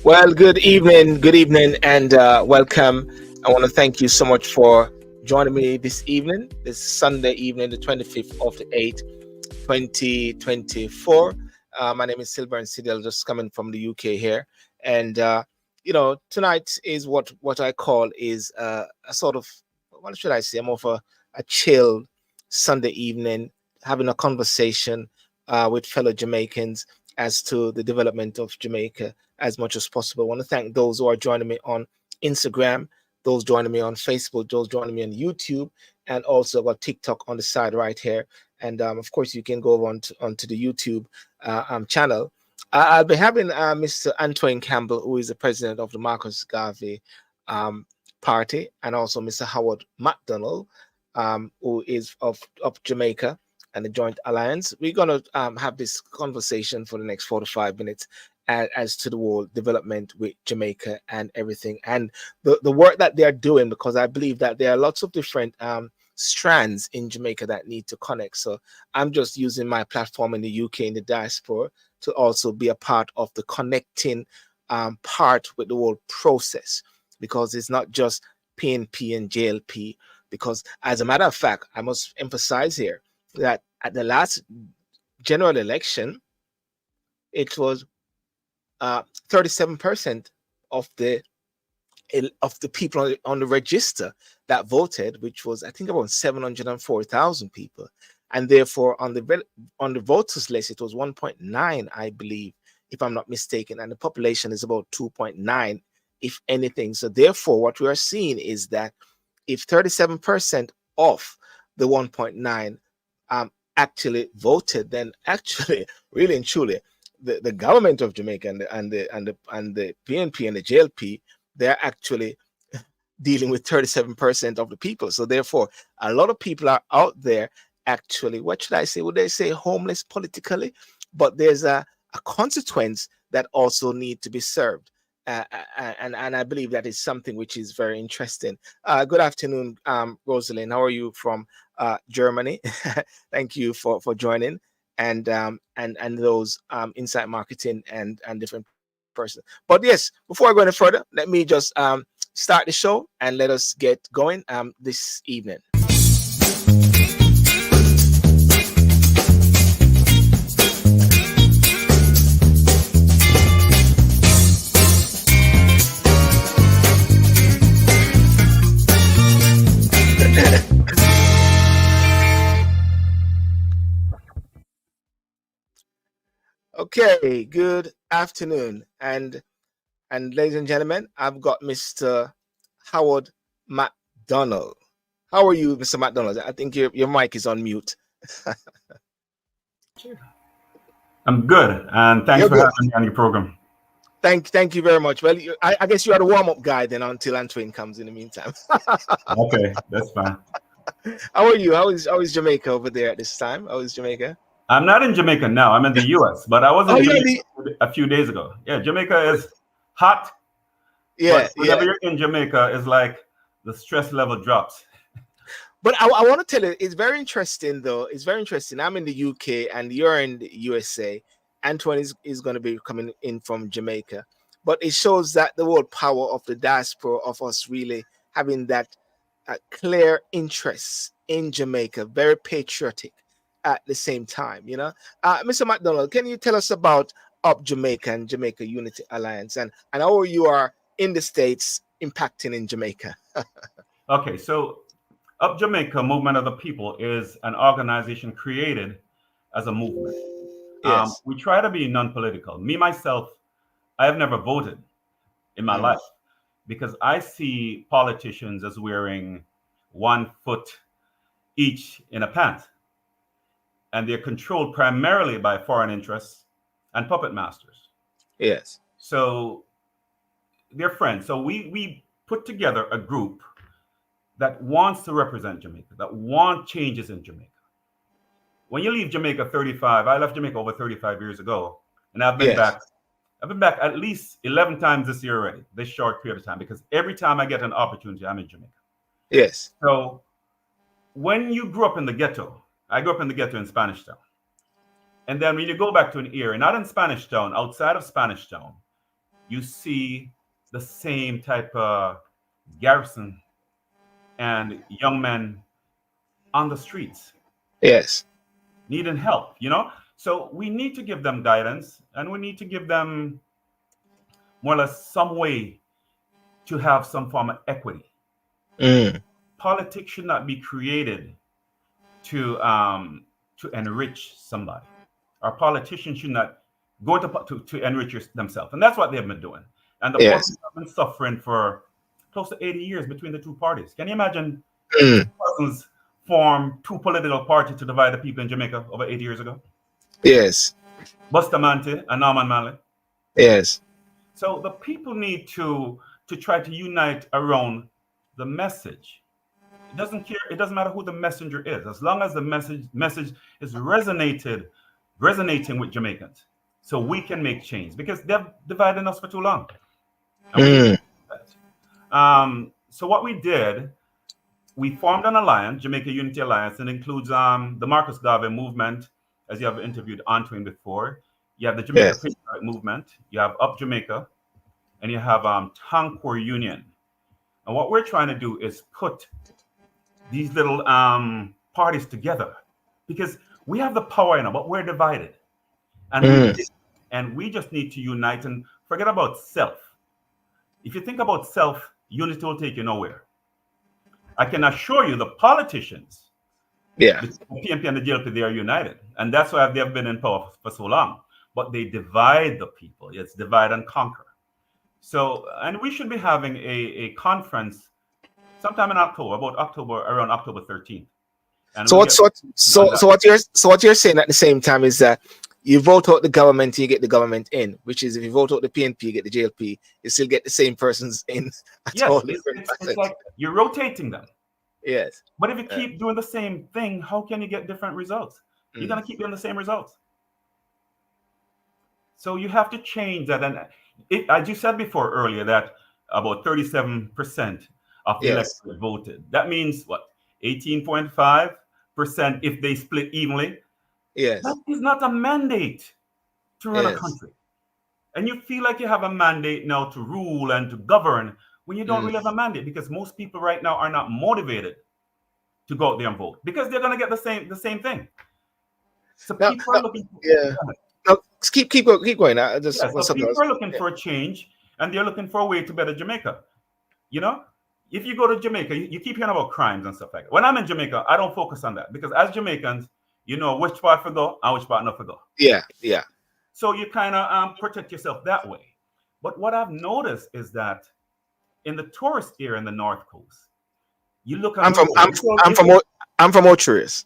Well, good evening, and welcome. I want to thank you so much for joining me this evening, this Sunday evening, the 25th of the 8th, 2024. My name is Sylbourne Sydial, just coming from the UK here. And, tonight is what I call is a sort of, what should I say, more of a chill Sunday evening, having a conversation with fellow Jamaicans as to the development of Jamaica as much as possible. I want to thank those who are joining me on Instagram, those joining me on Facebook, those joining me on YouTube, and also got TikTok on the side right here. And of course, you can go onto the YouTube channel. I'll be having Mr. Antwayne Campbell, who is the president of the Marcus Garvey um, party, and also Mr. Howard MacDonald, who is of Jamaica and the Joint Alliance. We're going to have this conversation for the next 4 to 5 minutes as to the whole development with Jamaica and everything, and the work that they're doing, because I believe that there are lots of different strands in Jamaica that need to connect. So I'm just using my platform in the UK, in the diaspora, to also be a part of the connecting part with the whole process, because it's not just PNP and JLP. Because as a matter of fact, I must emphasize here that at the last general election, it was 37% of the people on the register that voted, which was I think about 704,000 people, and therefore on the voters list it was 1.9, I believe, if I'm not mistaken, and the population is about 2.9, if anything. So therefore, what we are seeing is that if 37% of the 1.9 actually voted, then actually, really and truly, the government of Jamaica and the PNP and the JLP, they're actually dealing with 37% of the people. So therefore, a lot of people are out there actually, what should I say? Would they say homeless politically? But there's a consequence that also need to be served. And I believe that is something which is very interesting. Good afternoon, Rosalind. How are you from Germany? Thank you for joining, and those insight marketing and different person. But yes, before I go any further, let me just start the show and let us get going this evening. Okay, good afternoon, and ladies and gentlemen, I've got Mr. Howard MacDonald. How are you, Mr. MacDonald? I think your mic is on mute. I'm good, and thanks You're for good. having me on your program. Thank you very much. Well, I guess you are the warm-up guy then until Antwayne comes in the meantime. Okay, that's fine. How are you? How is Jamaica over there at this time? How is Jamaica? I'm not in Jamaica now. I'm in the U.S., but I was in Oh, Jamaica yeah, a few days ago. Yeah, Jamaica is hot, yeah, but whenever you're in Jamaica, it's like the stress level drops. But I want to tell you, it's very interesting, though. It's very interesting. I'm in the UK and you're in the USA. Antoine is going to be coming in from Jamaica. But it shows that the whole power of the diaspora, of us really having that clear interest in Jamaica, very patriotic at the same time, Mr. MacDonald, can you tell us about Up Jamaica and Jamaica Unity Alliance and how you are in the States impacting in Jamaica? Okay, so Up Jamaica Movement of the People is an organization created as a movement. Yes. We try to be non-political. Me, myself, I have never voted in my life because I see politicians as wearing 1 foot each in a pant. And they're controlled primarily by foreign interests and puppet masters. Yes. So they're friends. So we put together a group that wants to represent Jamaica, that want changes in Jamaica. When you leave Jamaica 35, I left Jamaica over 35 years ago, and I've been back. I've been back at least 11 times this year already, this short period of time, because every time I get an opportunity, I'm in Jamaica. Yes. So when you grew up in the ghetto, I grew up in the ghetto in Spanish Town. And then when you go back to an area, not in Spanish Town, outside of Spanish Town, you see the same type of garrison and young men on the streets Yes. needing help, you know? So we need to give them guidance, and we need to give them more or less some way to have some form of equity. Mm. Politics should not be created to enrich somebody. Our politicians should not go to enrich themselves, and that's what they've been doing. And the poor Yes. people have been suffering for close to 80 years between the two parties. Can you imagine two Mm. persons form two political parties to divide the people in Jamaica over 80 years ago? Yes. Bustamante and Norman Manley. Yes. So the people need to try to unite around the message. It doesn't care. It doesn't matter who the messenger is, as long as the message is resonating with Jamaicans, so we can make change because they've divided us for too long, and we need to Mm. do that. So what we did, we formed an alliance, Jamaica Unity Alliance, and includes the Marcus Garvey movement, as you have interviewed Antwayne before. You have the Jamaica Yes. Patriotic Movement. You have Up Jamaica, and you have Tankor Union. And what we're trying to do is put these little parties together because we have the power in it, but we're divided, and Mm. we just need to unite and forget about self. If you think about self, unity will take you nowhere. I can assure you, the politicians, Yeah. the PNP and the JLP, they are united, and that's why they have been in power for so long. But they divide the people. It's divide and conquer. So, and we should be having a conference sometime in October, around October 13th. And So we'll what get so on so that. so what you're saying at the same time is that you vote out the government, you get the government in, which is if you vote out the PNP, you get the JLP, you still get the same persons in at all Yes, different it's percent. like you're rotating them. Yes. But if you keep doing the same thing, how can you get different results? You're Mm. going to keep doing the same results. So you have to change that. And as you said before earlier, that about 37% of the Yes. electorate voted. That means what? 18.5% if they split evenly. That Yes. is not a mandate to run a Yes. country. And you feel like you have a mandate now to rule and to govern when you don't Mm. really have a mandate, because most people right now are not motivated to go out there and vote because they're going to get the same thing. So Now, people are looking for, yeah. No, keep going. I just yeah, want so something people else. are looking Yeah. for a change, and they're looking for a way to better Jamaica. You know, if you go to Jamaica, you keep hearing about crimes and stuff like that. When I'm in Jamaica, I don't focus on that because as Jamaicans, you know which part to go and which part not to go. Yeah. Yeah. So you kind of protect yourself that way. But what I've noticed is that in the tourist area in the North Coast, you look at I'm the from road. I'm I'm from I'm from Ochiris.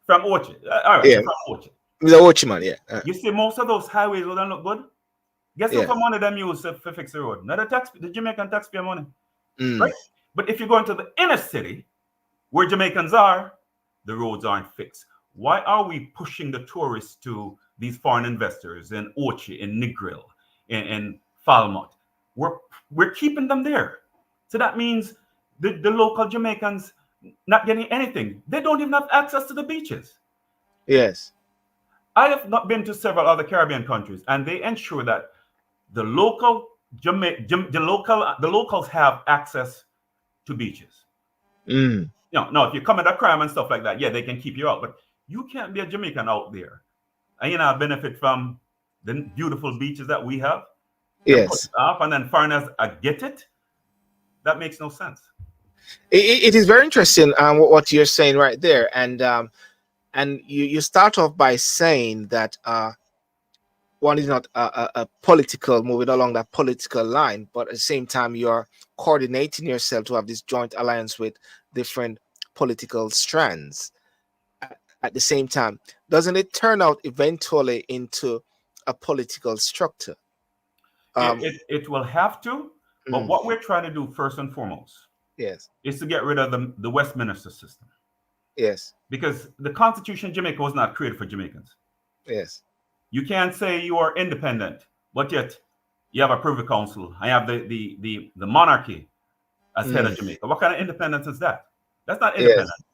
From Orchard. All right, Yeah. you're from Orchard. The Ochi man. Yeah. You see, most of those highways don't look good. Guess who Yeah. for money them use to fix the road? Not the Jamaican taxpayer money, Mm. right? But if you go into the inner city, where Jamaicans are, the roads aren't fixed. Why are we pushing the tourists to these foreign investors in Orchard, in Negril, in Falmouth? We're keeping them there. So that means the local Jamaicans not getting anything. They don't even have access to the beaches. Yes. I have not been to several other Caribbean countries, and they ensure that the local the locals have access to beaches. Mm. No, if you commit a crime and stuff like that, yeah, they can keep you out, but you can't be a Jamaican out there and benefit from the beautiful beaches that we have and put Yes. it off, and then foreigners get it. That makes no sense. It is very interesting what you're saying right there, and you start off by saying that one is not a political moving along that political line, but at the same time you're coordinating yourself to have this joint alliance with different political strands at the same time. Doesn't it turn out eventually into a political structure? It will have to, but Mm, what we're trying to do first and foremost yes. is to get rid of the Westminster system, Yes. because the Constitution of Jamaica was not created for Jamaicans. Yes. You can't say you are independent, but yet you have a privy council. I have the monarchy as head of Mm, Jamaica. What kind of independence is that? That's not yes. independent.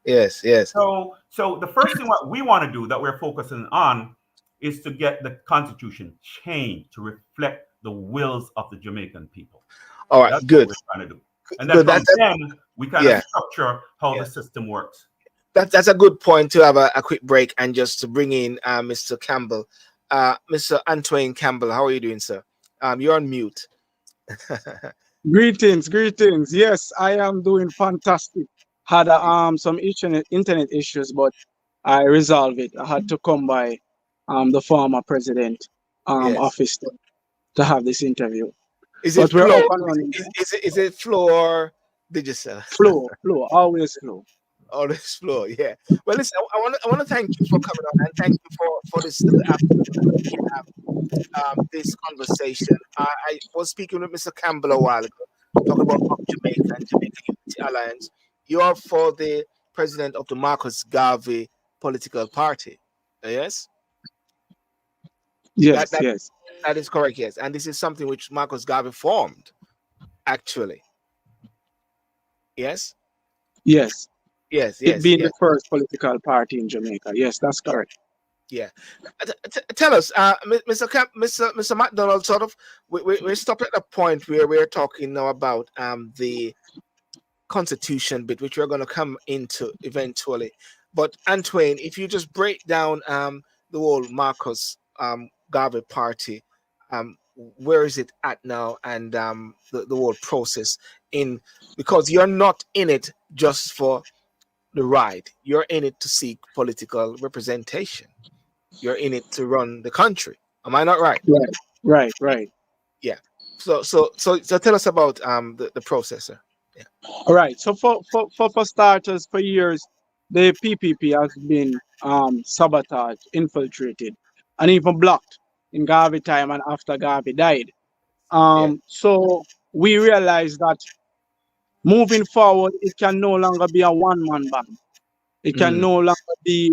Yes. Yes. So the first thing what we want to do that we're focusing on is to get the Constitution changed to reflect the wills of the Jamaican people. All right, That's good. what we're trying to do. And then Good. from then, we kind Yeah. of structure how Yeah. the system works. That's a good point to have a quick break and just to bring in Mr. Campbell. Mr. Antwayne Campbell, how are you doing, sir? You're on mute. Greetings, greetings. Yes, I am doing fantastic. Had some internet issues, but I resolved it. I had to come by the former president Yes. office to have this interview. Is But it we're flow? up and running. Is it flow or digital? Flow, always flow. Always flow. Yeah. Well, listen, I want to thank you for coming on and thank you for this little afternoon that we can have this conversation. I was speaking with Mr. Campbell a while ago, talking about Jamaica and Jamaica Unity Alliance. You are for the president of the Marcus Garvey political party. Yes? Yes, That yes. that is correct, yes. And this is something which Marcus Garvey formed, actually. Yes? Yes. Yes, It yes, being yes. the first political party in Jamaica. Yes, that's correct. Yeah. Tell us, Mr. McDonald, sort of, we're stopped at a point where we're talking now about the constitution bit, which we're going to come into eventually. But Antwayne, if you just break down the whole Marcus Garvey party, where is it at now, and the whole process in, because you're not in it just for the ride, you're in it to seek political representation. You're in it to run the country. Am I not right? Right. Yeah. So tell us about the processor. Yeah. All right. So for starters, for years, the PPP has been sabotaged, infiltrated, and even blocked in Garvey time and after Garvey died. Yeah. So we realized that moving forward, it can no longer be a one-man band. It can no longer be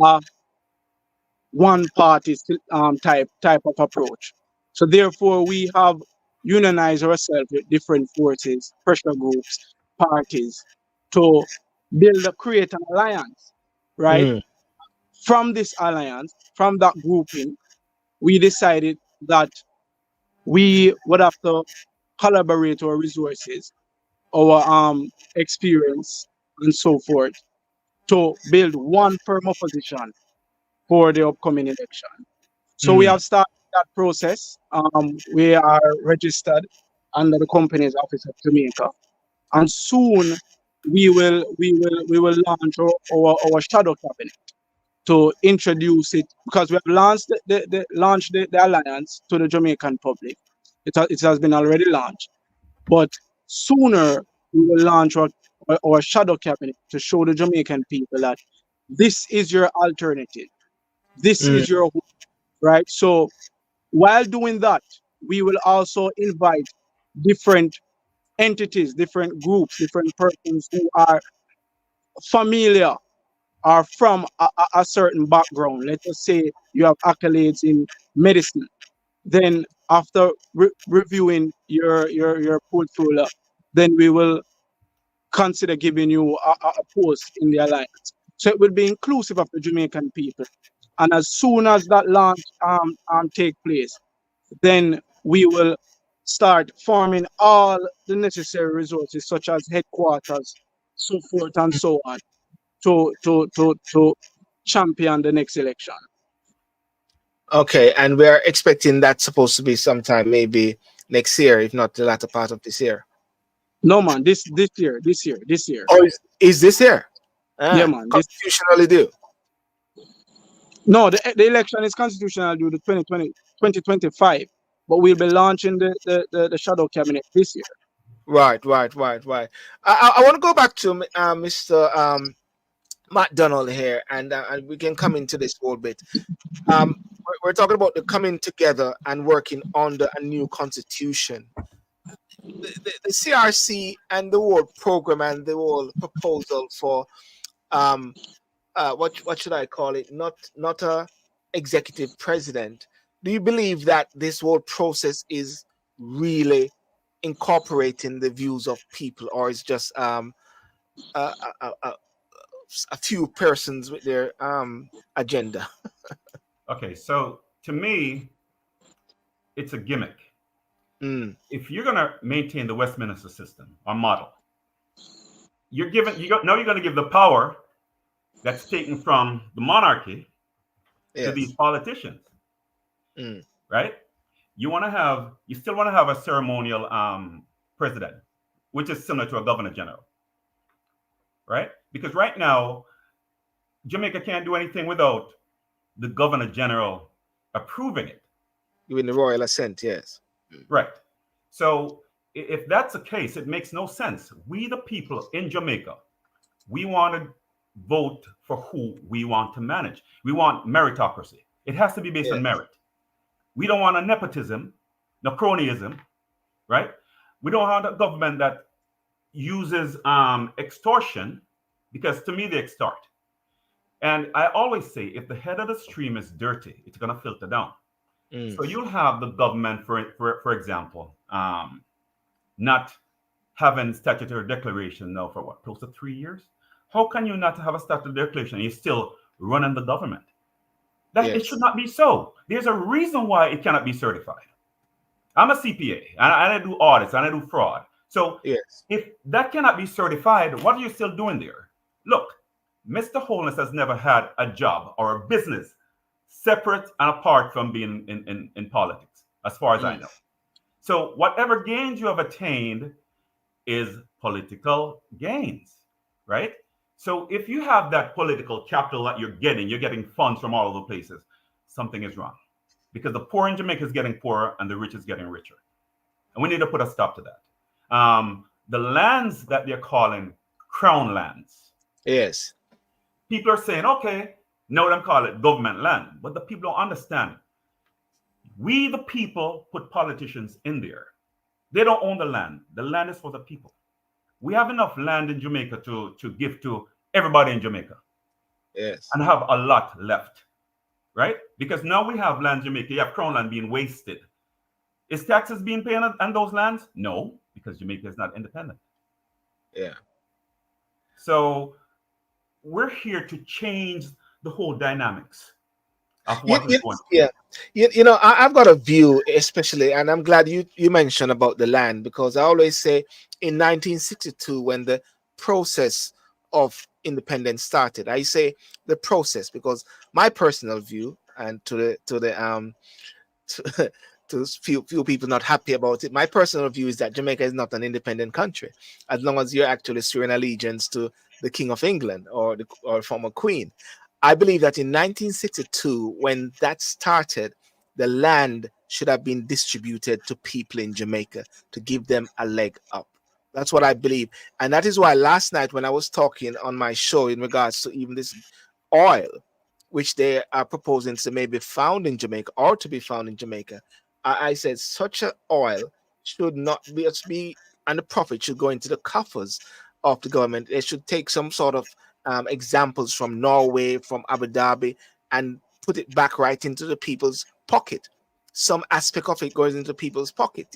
a one party type of approach. So therefore, we have unionized ourselves with different forces, pressure groups, parties to create an alliance, right? Mm. From this alliance, from that grouping, we decided that we would have to collaborate our resources, our experience, and so forth to build one firm opposition for the upcoming election. So we Mm. have started that process. We are registered under the Companies Office of Jamaica, and soon we will launch our shadow cabinet to introduce it, because we have launched the alliance to the Jamaican public. It has been already launched, but sooner we will launch our shadow cabinet to show the Jamaican people that this is your alternative. This Mm. is your hope, right? So while doing that, we will also invite different entities, different groups, different persons who are familiar or from a certain background. Let us say you have accolades in medicine. Then after reviewing your portfolio, then we will consider giving you a post in the alliance. So it will be inclusive of the Jamaican people. And as soon as that launch take place, then we will start forming all the necessary resources, such as headquarters, so forth and so on, to champion the next election. Okay, and we're expecting that's supposed to be sometime maybe next year, if not the latter part of this year. No man, this year. Oh, is this year? Yeah man, this Constitutionally due. no the election is constitutional due to 2025, but we'll be launching the shadow cabinet this year. Right. I want to go back to Mr. Matt Donald here, and we can come into this a little bit. We're talking about the coming together and working on a new constitution. The CRC and the whole program and the whole proposal for what should I call it? Not a executive president. Do you believe that this whole process is really incorporating the views of people, or is just a, a, a, a few persons with their agenda? Okay, so to me, it's a gimmick. If you're going to maintain the Westminster system or model, now you're going to give the power that's taken from the monarchy to these politicians, right? You still want to have a ceremonial president, which is similar to a governor general, right? Because right now, Jamaica can't do anything without the governor general approving it. Giving the royal assent, yes. Right. So if that's the case, it makes no sense. We, the people in Jamaica, we want to vote for who we want to manage. We want meritocracy. It has to be based on merit. We don't want a nepotism, no cronyism, right? We don't want a government that uses extortion, because to me they extort. And I always say, if the head of the stream is dirty, it's going to filter down. So you'll have the government, for example, not having statutory declaration now for what, close to 3 years? How can you not have a statutory declaration and you're still running the government? It should not be so. There's a reason why it cannot be certified. I'm a CPA, and I do audits, and I do fraud. So if that cannot be certified, what are you still doing there? Look, Mr. Holness has never had a job or a business separate and apart from being in politics, as far as I know. So whatever gains you have attained is political gains, right? So if you have that political capital that you're getting funds from all of the places, something is wrong. Because the poor in Jamaica is getting poorer and the rich is getting richer. And we need to put a stop to that. The lands that they're calling crown lands. Yes. People are saying, okay, now them call it government land. But the people don't understand. We, the people, put politicians in there. They don't own the land. The land is for the people. We have enough land in Jamaica to give to everybody in Jamaica. Yes. And have a lot left. Right? Because now we have land in Jamaica. You have crown land being wasted. Is taxes being paid on those lands? No, because Jamaica is not independent. Yeah. So we're here to change the whole dynamics of what is going on. Yeah. I've got a view, especially, and I'm glad you mentioned about the land, because I always say in 1962, when the process of independence started, I say the process because my personal view, and to few people not happy about it, my personal view is that Jamaica is not an independent country as long as you're actually swearing allegiance to the King of England or former Queen. I believe that in 1962, when that started, the land should have been distributed to people in Jamaica to give them a leg up. That's what I believe. And that is why last night when I was talking on my show in regards to even this oil, which they are proposing to maybe found in Jamaica or to be found in Jamaica, I said such an oil should not be, and the profit should go into the coffers of the government. They should take some sort of examples from Norway, from Abu Dhabi, and put it back right into the people's pocket. Some aspect of it goes into people's pocket,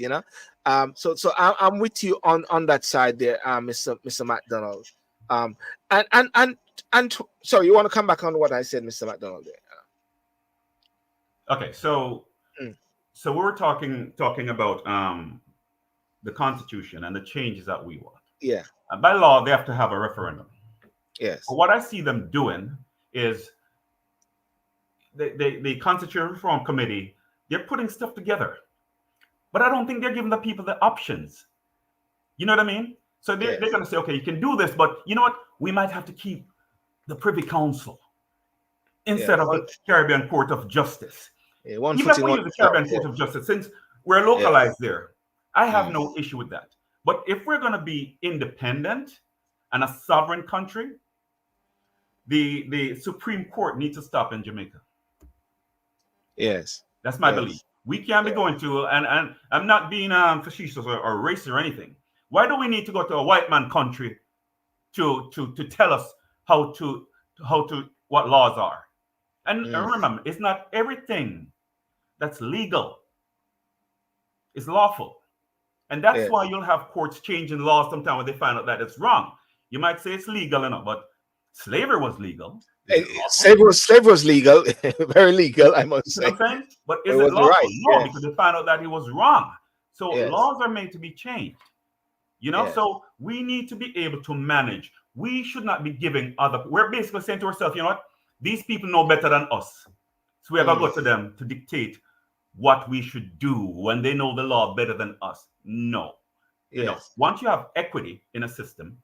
So I'm with you on that side there, Mr. McDonald. And so you want to come back on what I said, Mr. McDonald? There. Okay, so we were talking about the Constitution and the changes that we want. Yeah. And by law, they have to have a referendum. Yes. But what I see them doing is the Constitutional Reform Committee, they're putting stuff together. But I don't think they're giving the people the options. You know what I mean? So they're going to say, okay, you can do this, but you know what? We might have to keep the Privy Council instead of the Caribbean Court of Justice. Yeah, even if we use the Caribbean Court of Justice, since we're localized there, I have no issue with that. But if we're going to be independent and a sovereign country, the Supreme Court needs to stop in Jamaica. Yes. That's my belief. We can't be going to, and I'm not being facetious or racist or anything. Why do we need to go to a white man country to tell us how to what laws are? And remember, it's not everything that's legal is lawful. And that's why you'll have courts changing laws sometimes when they find out that it's wrong. You might say it's legal enough, but slavery was legal. Slavery was legal, very legal, I must say. But is it lawful? Right? No, because they found out that it was wrong. So Yes. laws are made to be changed. Yes. So we need to be able to manage. We should not be giving we're basically saying to ourselves, you know what? These people know better than us. So we have to go to them to dictate what we should do when they know the law better than us. No. Yes. Once you have equity in a system,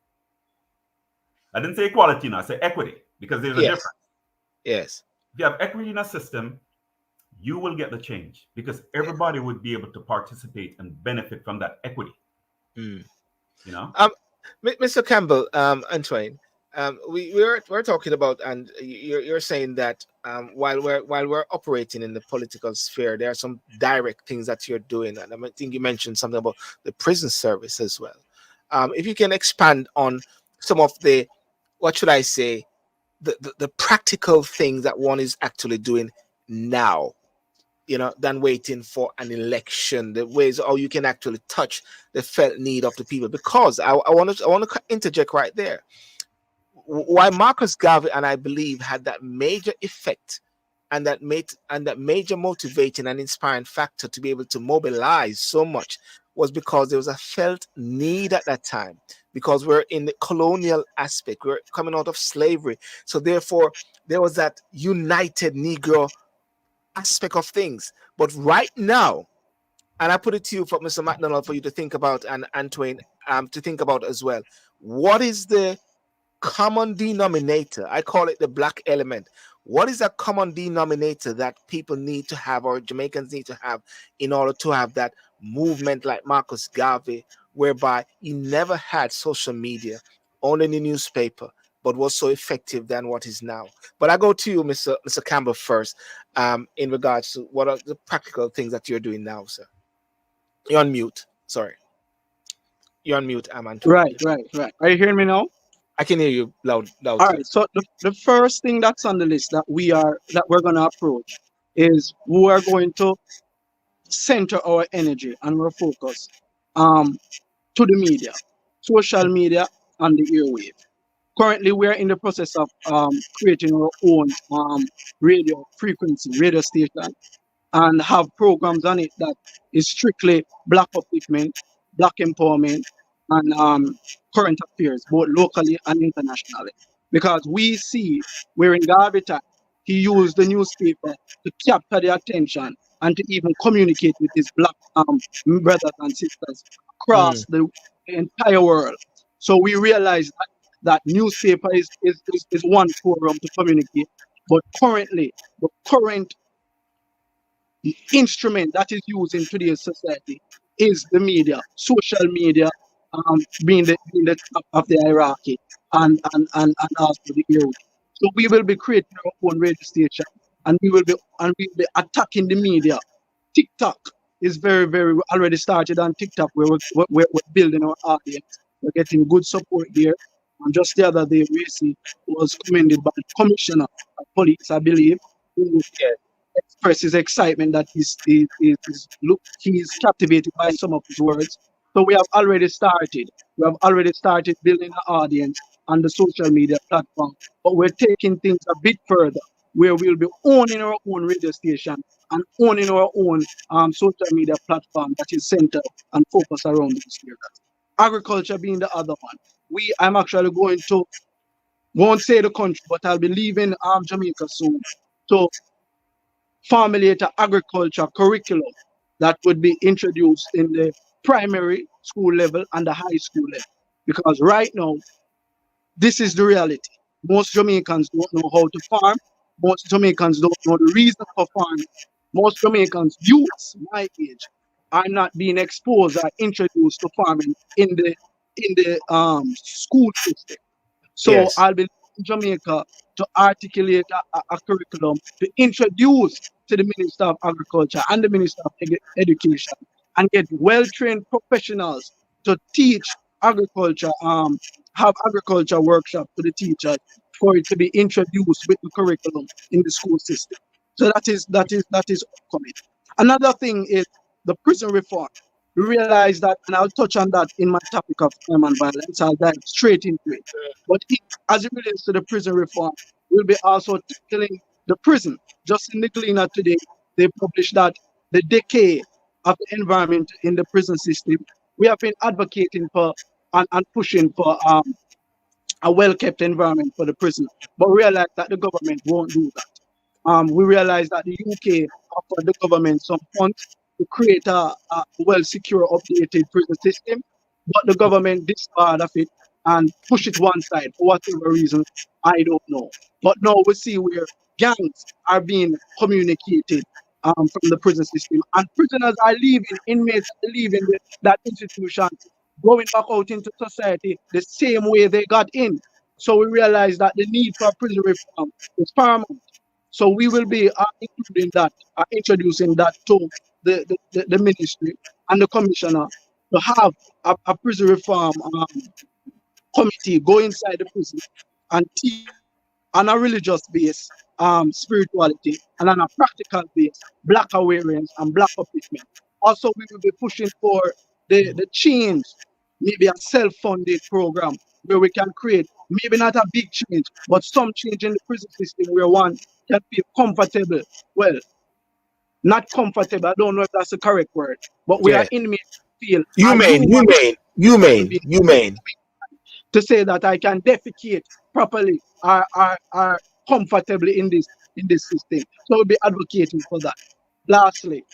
I didn't say equality now, I say equity, because there's a Yes. difference. Yes. If you have equity in a system, you will get the change because everybody would be able to participate and benefit from that equity. Mr. Campbell, Antwayne, we're talking about, and you're saying that while we're operating in the political sphere, there are some direct things that you're doing, and I think you mentioned something about the prison service as well. If you can expand on some of the, what should I say, the practical things that one is actually doing now, than waiting for an election, the ways how you can actually touch the felt need of the people. Because I want to interject right there. Why Marcus Garvey, and I believe, had that major effect and that major motivating and inspiring factor to be able to mobilize so much was because there was a felt need at that time, because we're in the colonial aspect, we're coming out of slavery, so therefore there was that united Negro aspect of things. But right now, and I put it to you, for Mr. McDonald, for you to think about, and Antwayne to think about as well, what is the common denominator? I call it the black element. What is a common denominator that people need to have, or Jamaicans need to have, in order to have that movement like Marcus Garvey, whereby he never had social media, only the newspaper, but was so effective than what is now? But I go to you, Mr. Campbell, first, in regards to what are the practical things that you're doing now, sir. You're on mute. Sorry. You're on mute, Antwayne. Right. Are you hearing me now? I can hear you loud, All sir. right. So the first thing that's on the list that we're gonna approach is we are going to center our energy and our focus to the media, social media, and the airwave. Currently, we're in the process of creating our own radio frequency, radio station, and have programs on it that is strictly black upliftment, black empowerment, and current affairs, both locally and internationally. Because we see where in Garvey time, he used the newspaper to capture the attention and to even communicate with his black brothers and sisters across the entire world. So we realize that newspaper is one forum to communicate, but currently the current instrument that is used in today's society is the media, social media, being the top of the hierarchy, and also the airway. So we will be creating our own radio station, and we'll be attacking the media. TikTok is very already started on TikTok, where we're building our audience. We're getting good support there. And just the other day, Racy was commended by the commissioner of police, I believe, who express his excitement that he's captivated by some of his words. So we have already started. We have already started building an audience on the social media platform, but we're taking things a bit further, where we'll be owning our own radio station and owning our own social media platform that is centered and focused around these areas. Agriculture being the other one. I'm actually going to, won't say the country, but I'll be leaving Jamaica soon. So formulate an agriculture curriculum that would be introduced in the primary school level and the high school level. Because right now, this is the reality. Most Jamaicans don't know how to farm. Most Jamaicans don't know the reason for farming. Most Jamaicans, youths my age, are not being exposed or introduced to farming in the school system. So I'll be in Jamaica to articulate a curriculum to introduce to the Minister of Agriculture and the Minister of Education, and get well-trained professionals to teach agriculture, have agriculture workshops to the teachers for it to be introduced with the curriculum in the school system. So that is upcoming. Another thing is the prison reform. We realize that, and I'll touch on that in my topic of crime and violence. I'll dive straight into it. But as it relates to the prison reform, we'll be also tackling the prison. Just in the Gleaner today, they published that the decay of the environment in the prison system. We have been advocating for and pushing for a well-kept environment for the prisoner, but realize that the government won't do that. We realize that the UK offered the government some funds to create a well-secure, updated prison system, but the government discarded of it and push it one side for whatever reason, I don't know. But now we see where gangs are being communicated from the prison system, and prisoners are leaving, inmates are leaving that institution, going back out into society the same way they got in. So we realize that the need for prison reform is paramount. So we will be including that, introducing that to the ministry and the commissioner to have a prison reform committee go inside the prison and teach on a religious base spirituality, and on a practical base black awareness and black upliftment. Also, we will be pushing for the change, maybe a self-funded program where we can create maybe not a big change, but some change in the prison system where one can feel comfortable. Well, not comfortable, I don't know if that's the correct word, but we are Yeah. inmates feel Humane, humane. to say that I can defecate properly are comfortably in this system. So we'll be advocating for that. Lastly,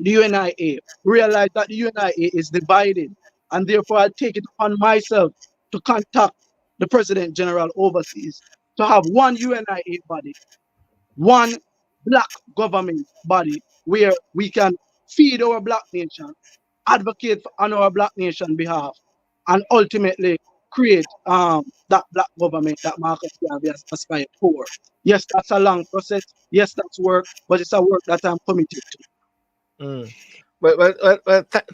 the UNIA realize that the UNIA is divided, and therefore I'll take it upon myself to contact the President General overseas to have one UNIA body, one black government body where we can feed our black nation, advocate on our black nation behalf, and ultimately create that black government that Marcus Garvey has aspired for. Yes, that's a long process. Yes, that's work, but it's a work that I'm committed to. Mm.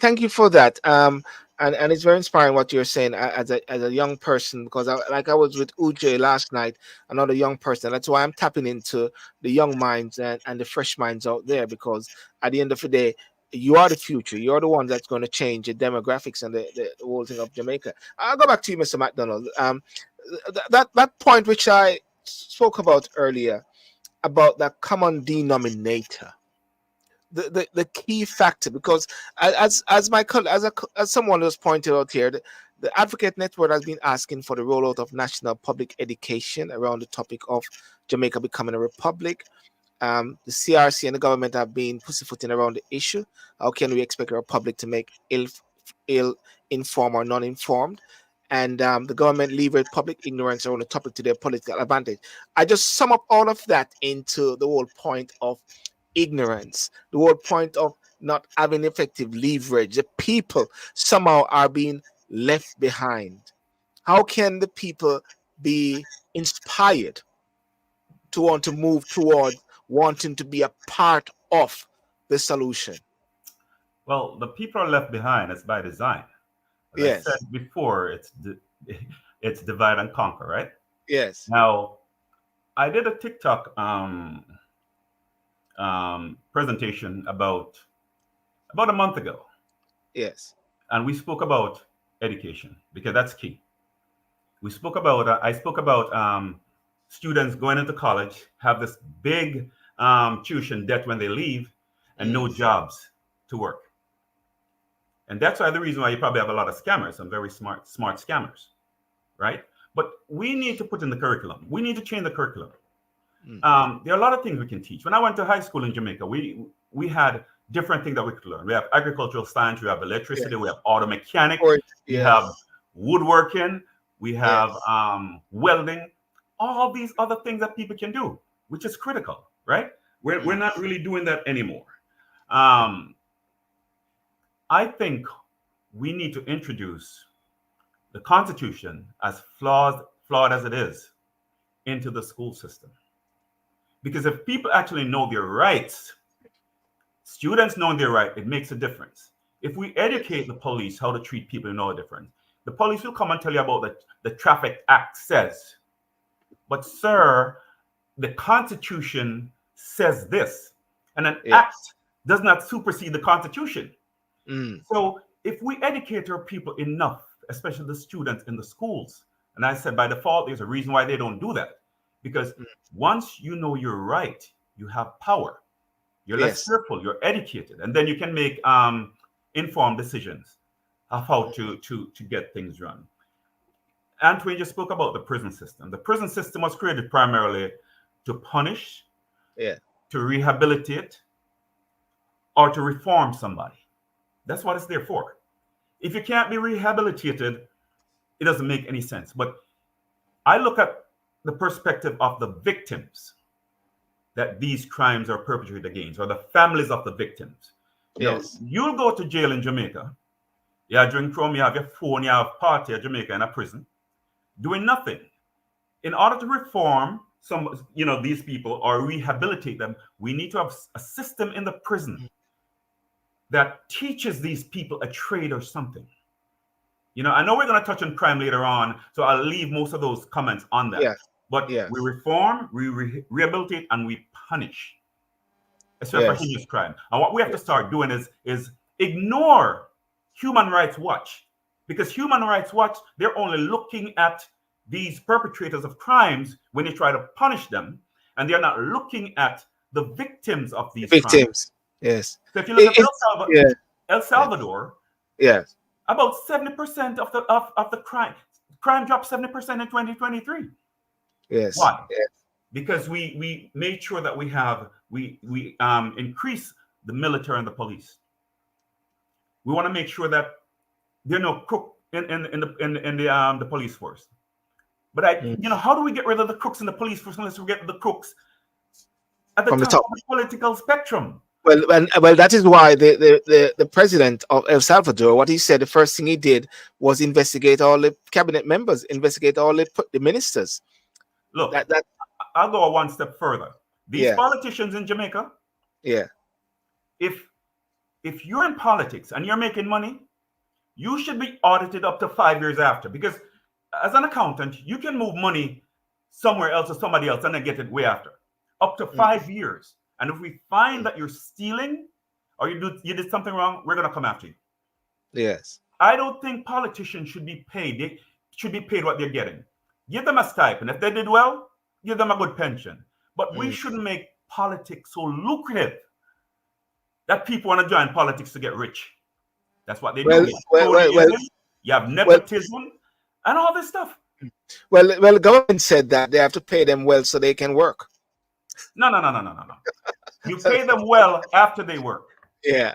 Thank you for that. And it's very inspiring what you're saying as a young person, because I was with Uj last night, another young person. That's why I'm tapping into the young minds and the fresh minds out there, because at the end of the day, you are the future. You're the one that's going to change the demographics and the whole thing of Jamaica. I'll go back to you, Mr. McDonald. That point which I spoke about earlier about that common denominator, the key factor, because as someone was pointed out here, the Advocate Network has been asking for the rollout of national public education around the topic of Jamaica becoming a republic. The CRC and the government have been pussyfooting around the issue. How can we expect a republic to make ill informed or non-informed? And the government leverage public ignorance around the topic to their political advantage. I just sum up all of that into the whole point of ignorance, the whole point of not having effective leverage. The people somehow are being left behind. How can the people be inspired to want to move towards wanting to be a part of the solution? Well, the people are left behind. It's by design. As Yes. I said before, it's divide and conquer, right? Yes. Now, I did a TikTok presentation about a month ago, Yes. and we spoke about education because that's key. We spoke about I spoke about students going into college, have this big tuition debt when they leave, and no jobs to work. And that's why the reason why you probably have a lot of scammers, some very smart scammers, right? But we need to put in the curriculum. We need to change the curriculum. There are a lot of things we can teach. When I went to high school in Jamaica, we had different things that we could learn. We have agricultural science, we have electricity, we have auto mechanic, we have woodworking, we have welding, all these other things that people can do, which is critical, right? We're not really doing that anymore. I think we need to introduce the Constitution, as flawed as it is, into the school system. Because if people actually know their rights, students knowing their right, it makes a difference. If we educate the police how to treat people who know the difference, the police will come and tell you about the Traffic Act says. But sir, the Constitution says this, and an act does not supersede the Constitution. So if we educate our people enough, especially the students in the schools, and I said by default, there's a reason why they don't do that. Because once you know you're right, you have power. You're less Yes. fearful. You're educated, and then you can make informed decisions of how to get things run. Antwayne just spoke about the prison system. The prison system was created primarily to punish, Yeah. to rehabilitate, or to reform somebody. That's what it's there for. If you can't be rehabilitated, it doesn't make any sense. But I look at the perspective of the victims that these crimes are perpetrated against, or the families of the victims. You know, Yes. you'll go to jail in Jamaica. You drink rum, you have your phone, you have party at Jamaica in a prison, doing nothing. In order to reform these people or rehabilitate them, we need to have a system in the prison that teaches these people a trade or something. I know we're going to touch on crime later on, so I'll leave most of those comments on that. Yeah. But Yes. we reform, we rehabilitate, and we punish, especially for Yes. heinous crime. And what we have to start doing is ignore Human Rights Watch, because Human Rights Watch, they're only looking at these perpetrators of crimes when they try to punish them, and they're not looking at the victims of these crimes. Victims. Yes. So if you look at Yeah. El Salvador, Yes. about 70% of the crime dropped 70% in 2023. Yes. Why? Yes. Because we made sure that we increase the military and the police. We want to make sure that there are no crook in the police force. But how do we get rid of the crooks in the police force unless we get the crooks at the top of the political spectrum? Well, that is why the president of El Salvador, what he said, the first thing he did was investigate all the cabinet members, investigate all the ministers. Look, I'll go one step further. These politicians in Jamaica, if you're in politics and you're making money, you should be audited up to 5 years after. Because as an accountant, you can move money somewhere else or somebody else and then get it way after. Up to 5 years. And if we find that you're stealing or you did something wrong, we're going to come after you. Yes. I don't think politicians should be paid. They should be paid what they're getting. Give them a stipend. If they did well, give them a good pension. But we shouldn't make politics so lucrative that people want to join politics to get rich. That's what they do. You have nepotism and all this stuff. Well, the government said that they have to pay them well so they can work. No. You pay them well after they work. Yeah.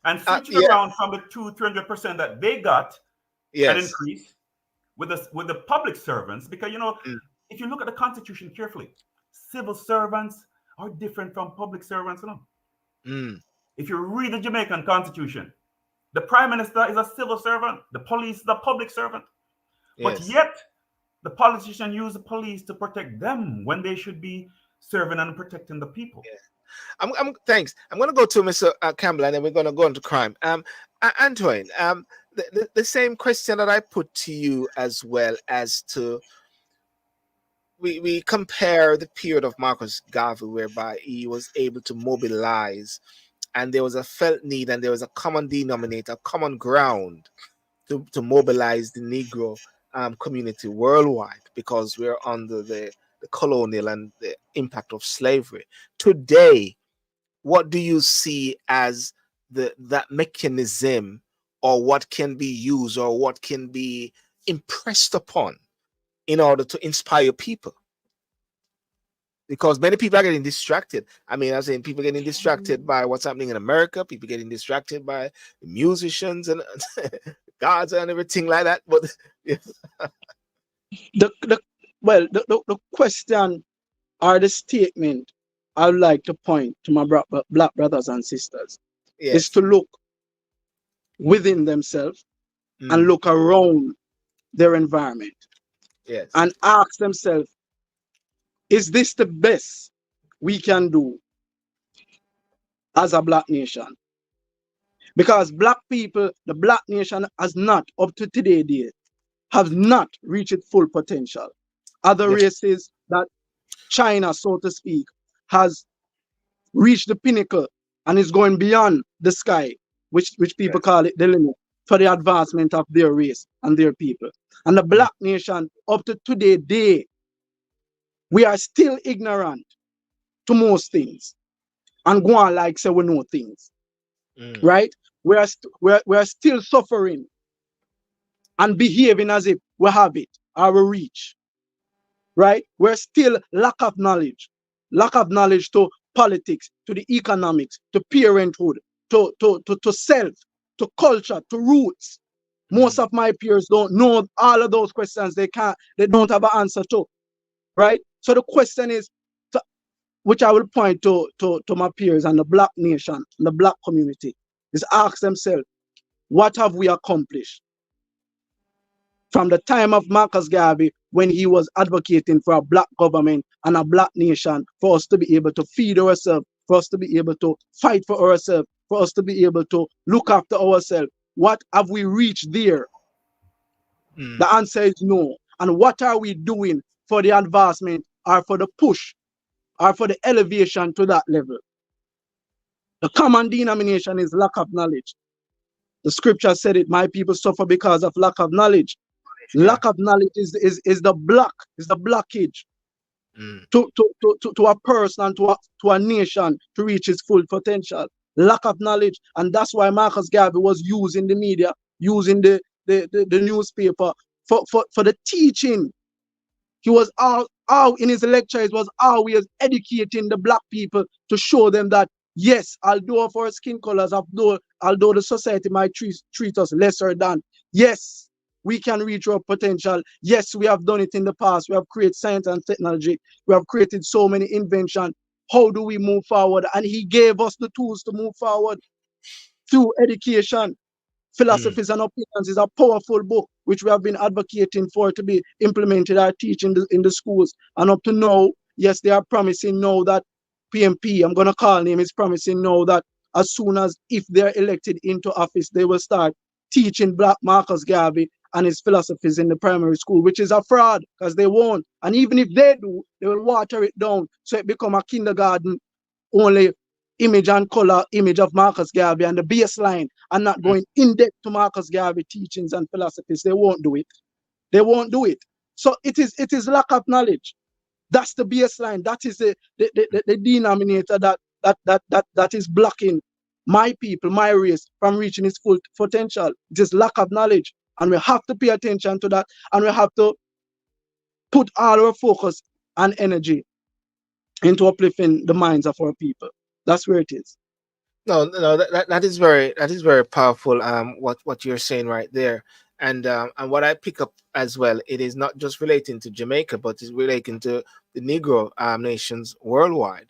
And switch it around from the 200-300% that they got an increase with the public servants, because if you look at the Constitution carefully, civil servants are different from public servants. If you read the Jamaican Constitution, the Prime Minister is a civil servant, the police is a public servant. But yet, the politicians use the police to protect them when they should be serving and protecting the people. Thanks. I'm going to go to Mr. Campbell, and then we're going to go into crime. Antwayne, the same question that I put to you as well, as to we compare the period of Marcus Garvey, whereby he was able to mobilize, and there was a felt need, and there was a common denominator, common ground to mobilize the Negro community worldwide, because we're under the colonial and the impact of slavery. Today, what do you see as that mechanism, or what can be used, or what can be impressed upon in order to inspire people? Because many people are getting distracted. I mean, I'm saying people getting distracted by what's happening in America, people getting distracted by the musicians and gods and everything like that. But the question or the statement I would like to point to my black brothers and sisters is to look within themselves and look around their environment and ask themselves, is this the best we can do as a black nation? Because black people, the black nation has not, up to today date, have not reached its full potential. Other races, that China, so to speak, has reached the pinnacle and is going beyond the sky, which people call it the limit, for the advancement of their race and their people. And the black nation, up to today day, we are still ignorant to most things. and go on like say we know things, right? We are still suffering and behaving as if we have it or we reach, right? We're still lack of knowledge to politics, to the economics, to parenthood, to self, to culture, to roots. Most of my peers don't know all of those questions. They don't have an answer to, right? So the question is, which I will point to my peers and the Black nation, the Black community, is ask themselves, what have we accomplished? From the time of Marcus Garvey, when he was advocating for a Black government and a Black nation, for us to be able to feed ourselves, for us to be able to fight for ourselves, for us to be able to look after ourselves. What have we reached there? The answer is no. And what are we doing for the advancement or for the push or for the elevation to that level? The common denomination is lack of knowledge. The scripture said it, my people suffer because of lack of knowledge. Lack of knowledge is the blockage to a person and to a nation to reach its full potential. Lack of knowledge. And that's why Marcus Garvey was using the media, using the newspaper for the teaching. He was all in his lecture, it was always educating the Black people to show them that, yes, although of our skin colors, although the society might treat us lesser than, yes, we can reach our potential. Yes, we have done it in the past. We have created science and technology. We have created so many inventions. How do we move forward? And he gave us the tools to move forward through education. Philosophies and Opinions is a powerful book which we have been advocating for to be implemented or teach in the schools. And up to now, yes, they are promising now that PMP, I'm going to call him, is promising now that as soon as if they're elected into office, they will start teaching Black Marcus Garvey and his philosophies in the primary school, which is a fraud because they won't. And even if they do, they will water it down so it become a kindergarten only image and color image of Marcus Garvey and the baseline, and not going in depth to Marcus Garvey teachings and philosophies. They won't do it. They won't do it. So it is lack of knowledge. That's the baseline. That is the denominator that is blocking my people, my race from reaching its full potential. It is lack of knowledge. And we have to pay attention to that. And we have to put all our focus and energy into uplifting the minds of our people. That's where it is. No, that is very powerful. What you're saying right there, and what I pick up as well, it is not just relating to Jamaica, but it's relating to the Negro nations worldwide,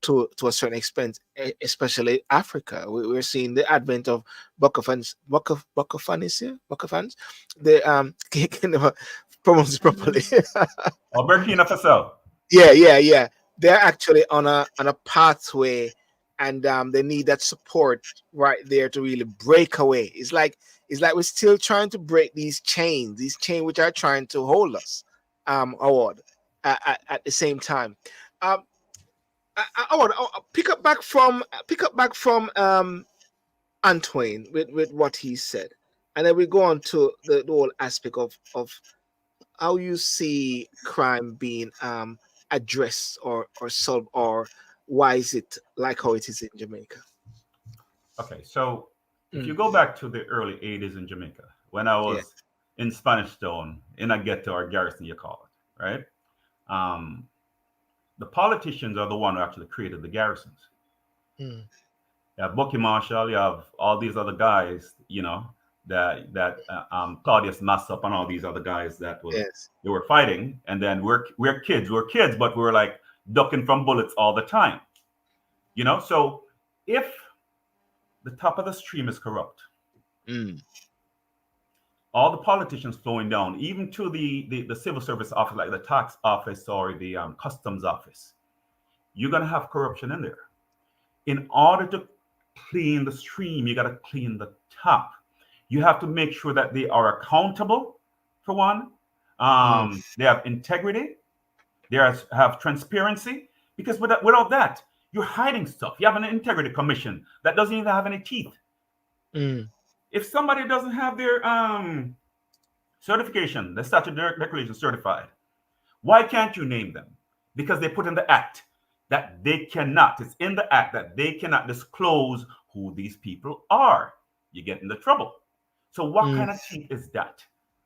to a certain extent, especially Africa. We're seeing the advent of Bokafans, the can never pronounce it properly. Or Burkina Faso. Yeah. They're actually on a pathway, and they need that support right there to really break away. It's like we're still trying to break these chains which are trying to hold us award at the same time. I want to pick up back from Antwayne with what he said, and then we go on to the whole aspect of how you see crime being addressed or solved, or why is it like how it is in Jamaica? Okay, so if you go back to the early 80s in Jamaica, when I was in Spanish Town, in a ghetto or garrison, you call it, right? The politicians are the one who actually created the garrisons. You have Bucky Marshall, you have all these other guys, that Claudius Massop and all these other guys that they were fighting, and then we're kids, but we're like ducking from bullets all the time, So if the top of the stream is corrupt, all the politicians flowing down, even to the civil service office, like the tax office or the customs office, you're gonna have corruption in there. In order to clean the stream, you gotta clean the top. You have to make sure that they are accountable, for one. They have integrity. They have transparency. Because without that, you're hiding stuff. You have an integrity commission that doesn't even have any teeth. If somebody doesn't have their certification, the statute declaration certified, why can't you name them? Because they put in the act. that they cannot, it's in the act that they cannot disclose who these people are. You get into trouble. So what kind of cheat is that?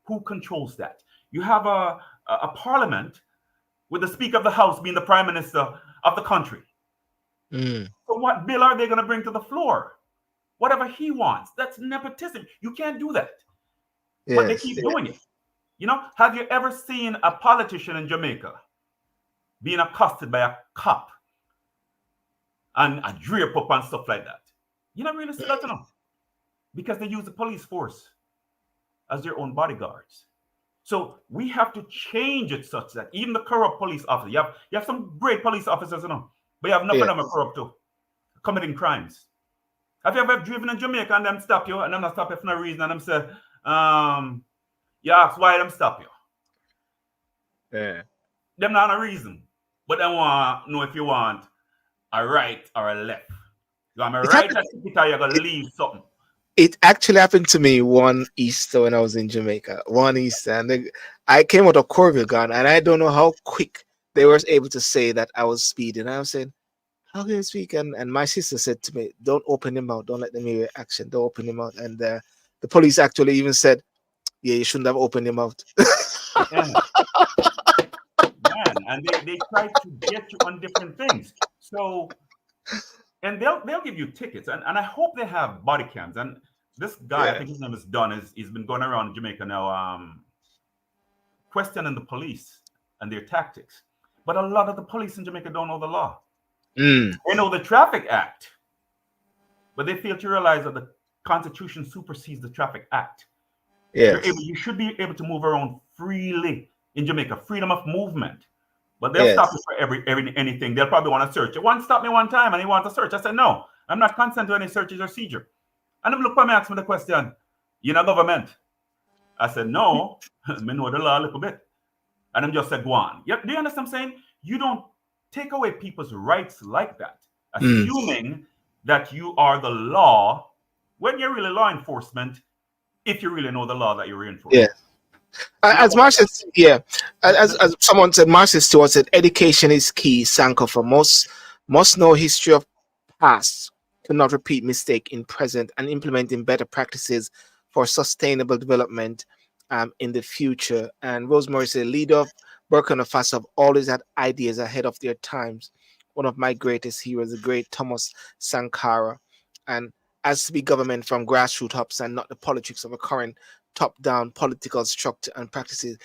Who controls that? You have a parliament with the Speaker of the House being the Prime Minister of the country. So what bill are they going to bring to the floor? Whatever he wants. That's nepotism. You can't do that. Yes. But they keep doing it. You know, have you ever seen a politician in Jamaica being accosted by a cop and a drape up and stuff like that? You don't really see that, no? Because they use the police force as their own bodyguards. So we have to change it such that even the corrupt police officers, you have some great police officers, you know, but you have enough of them are corrupt too, committing crimes. Have you ever driven in Jamaica and them stop you and them not stop you for no reason and them say, you ask why them stop you? Yeah. Them not a reason, but they want to know if you want a right or a left. You want a right or you're going to leave something. It actually happened to me one Easter when I was in Jamaica. One Easter, and I came out of Corville gun, and I don't know how quick they were able to say that I was speeding. I was saying, "How can you speak?" And my sister said to me, "Don't open him out. Don't let them hear your action. Don't open him out." And the police actually even said, "Yeah, you shouldn't have opened him out." Man, and they try to get you on different things. So, and they'll give you tickets, and I hope they have body cams. And this guy, I think his name is Don, he's been going around Jamaica now, questioning the police and their tactics. But a lot of the police in Jamaica don't know the law. They know the Traffic Act, but they fail to realize that the Constitution supersedes the Traffic Act. Yes. You should be able to move around freely in Jamaica, freedom of movement. But they'll stop you for anything. They'll probably want to search. One stopped me one time and he wanted to search. I said, no, I'm not consent to any searches or seizure. And them look at me, ask me the question, you know government? I said, no, I know the law a little bit. And them just said, go on. Do you understand what I'm saying? You don't take away people's rights like that, assuming that you are the law when you're really law enforcement, if you really know the law that you're reinforcing. Yeah. As Marcia, as someone said, Marcia Stewart said, education is key. Sankofa must know history of past, cannot repeat mistake in present, and implementing better practices for sustainable development in the future. And Rosemary said, leader of Burkina Faso have always had ideas ahead of their times. One of my greatest heroes, the great Thomas Sankara, and as to be government from grassroots ups and not the politics of a current top-down political structure and practices.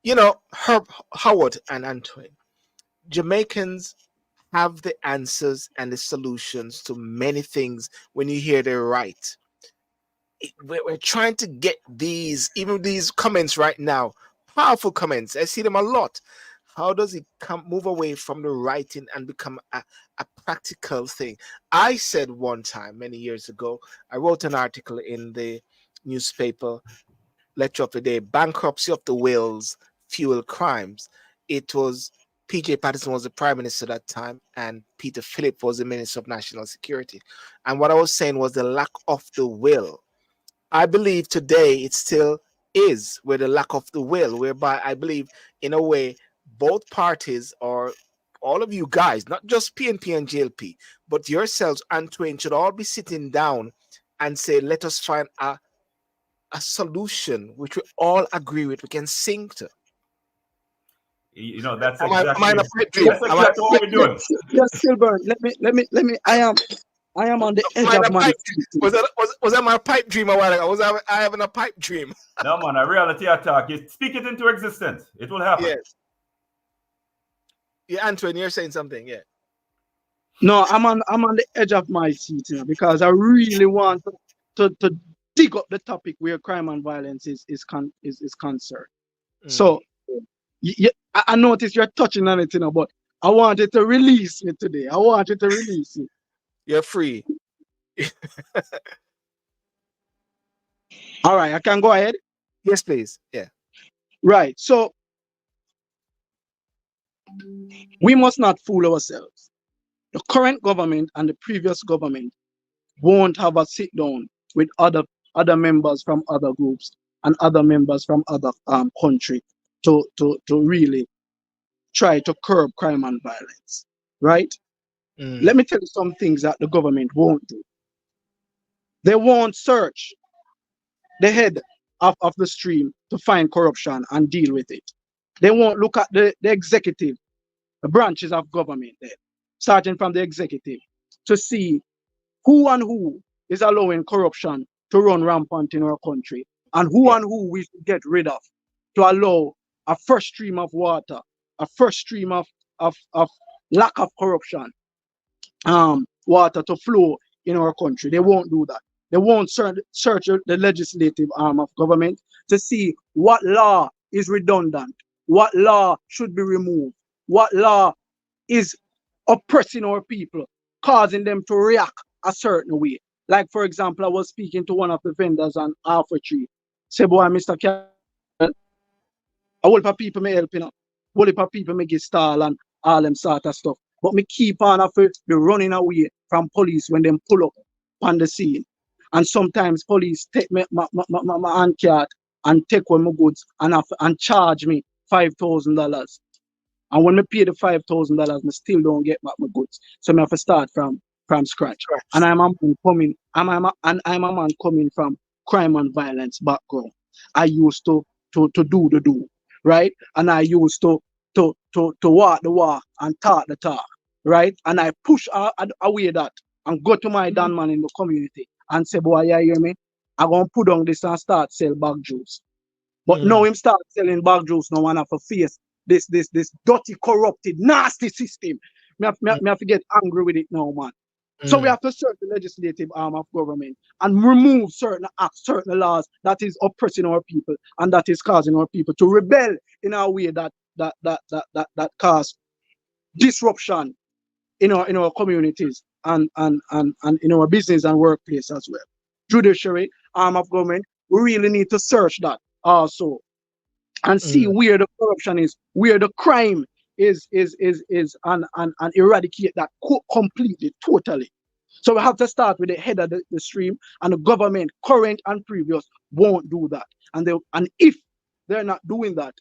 You know, Howard and Antwayne, Jamaicans have the answers and the solutions to many things when you hear they're right. We're trying to get these comments right now, powerful comments. I see them a lot. How does it move away from the writing and become a practical thing? I said one time, many years ago, I wrote an article in the newspaper, Lecture of the Day, Bankruptcy of the Wills Fuel Crimes. It was P.J. Patterson was the Prime Minister at that time, and Peter Phillip was the Minister of National Security. And what I was saying was the lack of the will. I believe today it still is with the lack of the will, whereby I believe, in a way, both parties, or all of you guys, not just PNP and JLP, but yourselves, Antwayne, should all be sitting down and say, let us find a solution which we all agree with, we can sing to. You know, that's Am I in a pipe dream? That's exactly what we're doing. Yes, Sylbourne, let me. I am on the edge of my seat. Was that my pipe dream a while ago? Was I having a pipe dream? No, man, a reality attack. You speak it into existence. It will happen. Yes. Yeah, Antwayne, you're saying something, yeah. No, I'm on the edge of my seat, you know, because I really want to dig up the topic where crime and violence is concerned. So I noticed you're touching on it, you know, but I wanted to release it today. I wanted to release it. You're free. All right, I can go ahead. Yes, please. Yeah. Right. So we must not fool ourselves. The current government and the previous government won't have a sit down with other members from other groups and other members from other country to really try to curb crime and violence. right? Mm. Let me tell you some things that the government won't do. They won't search the head of the stream to find corruption and deal with it. They won't look at the executive, the branches of government there, starting from the executive, to see who is allowing corruption to run rampant in our country, and Yeah. who we should get rid of to allow a fresh stream of water, a fresh stream of lack of corruption, water to flow in our country. They won't do that. They won't search the legislative arm of government to see what law is redundant, what law should be removed, what law is oppressing our people, causing them to react a certain way. Like, for example, I was speaking to one of the vendors on Alpha Tree. Say, boy, Mr. Campbell, a whole heap of people may help, you know. A whole heap of people may get stall and all them sort of stuff. But me keep on after be running away from police when them pull up on the scene. And sometimes police take me my hand card and take away my goods and charge me $5,000. And when I pay the $5,000, I still don't get back my goods. So I have to start from scratch. And I'm a man coming, I'm a man coming from crime and violence background. I used to do the do, right? And I used to walk the walk and talk the talk, right? And I push away that and go to my Dan man in the community and say, boy, you hear me? I'm gonna put on this and start sell bag juice. But now him start selling bag juice, no one have to face this dirty, corrupted, nasty system. Me have to get angry with it now, man. So we have to search the legislative arm of government and remove certain acts, certain laws that is oppressing our people and that is causing our people to rebel in a way that cause disruption in our communities and in our business and workplace as well. Judiciary arm of government, we really need to search that also and see where the corruption is, where the crime is, and eradicate that completely, totally. So we have to start with the head of the stream, and the government, current and previous, won't do that. And if they're not doing that,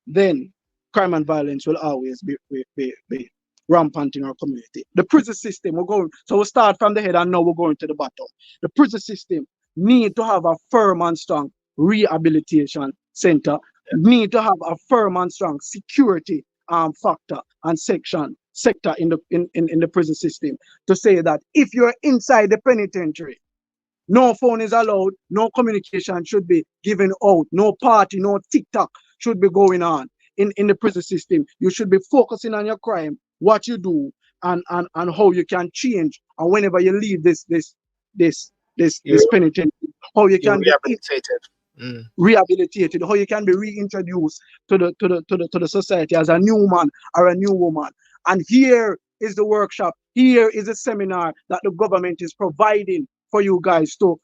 then crime and violence will always be rampant in our community. The prison system, we'll start from the head and now we're going to the bottom. The prison system need to have a firm and strong rehabilitation center, need to have a firm and strong security factor and sector in the prison system to say that if you're inside the penitentiary, no phone is allowed, no communication should be given out, no party, no Tik Tok should be going on in the prison system. You should be focusing on your crime, what you do, and how you can change. And whenever you leave this penitentiary, how you can be rehabilitated, how you can be reintroduced to the society as a new man or a new woman. And here is the workshop, here is a seminar that the government is providing for you guys to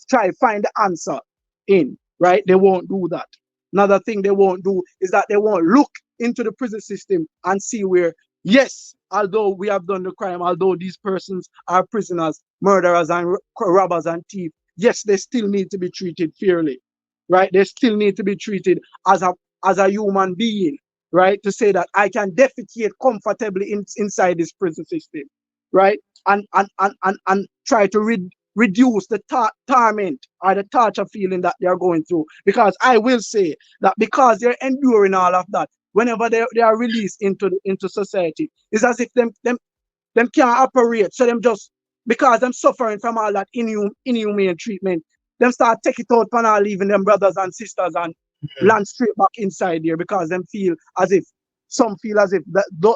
try find the answer in, right? They won't do that. Another thing they won't do is that they won't look into the prison system and see where, yes, although we have done the crime, although these persons are prisoners, murderers and robbers and thieves, yes, they still need to be treated fairly, right? They still need to be treated as a human being, right? To say that I can defecate comfortably inside this prison system, right? And try to reduce the torment or the torture feeling that they're going through. Because I will say that because they're enduring all of that, whenever they are released into society, it's as if them can't operate. So them just, because them suffering from all that inhumane treatment, them start take it out and all leaving them brothers and sisters and land straight back inside there, because them some feel as if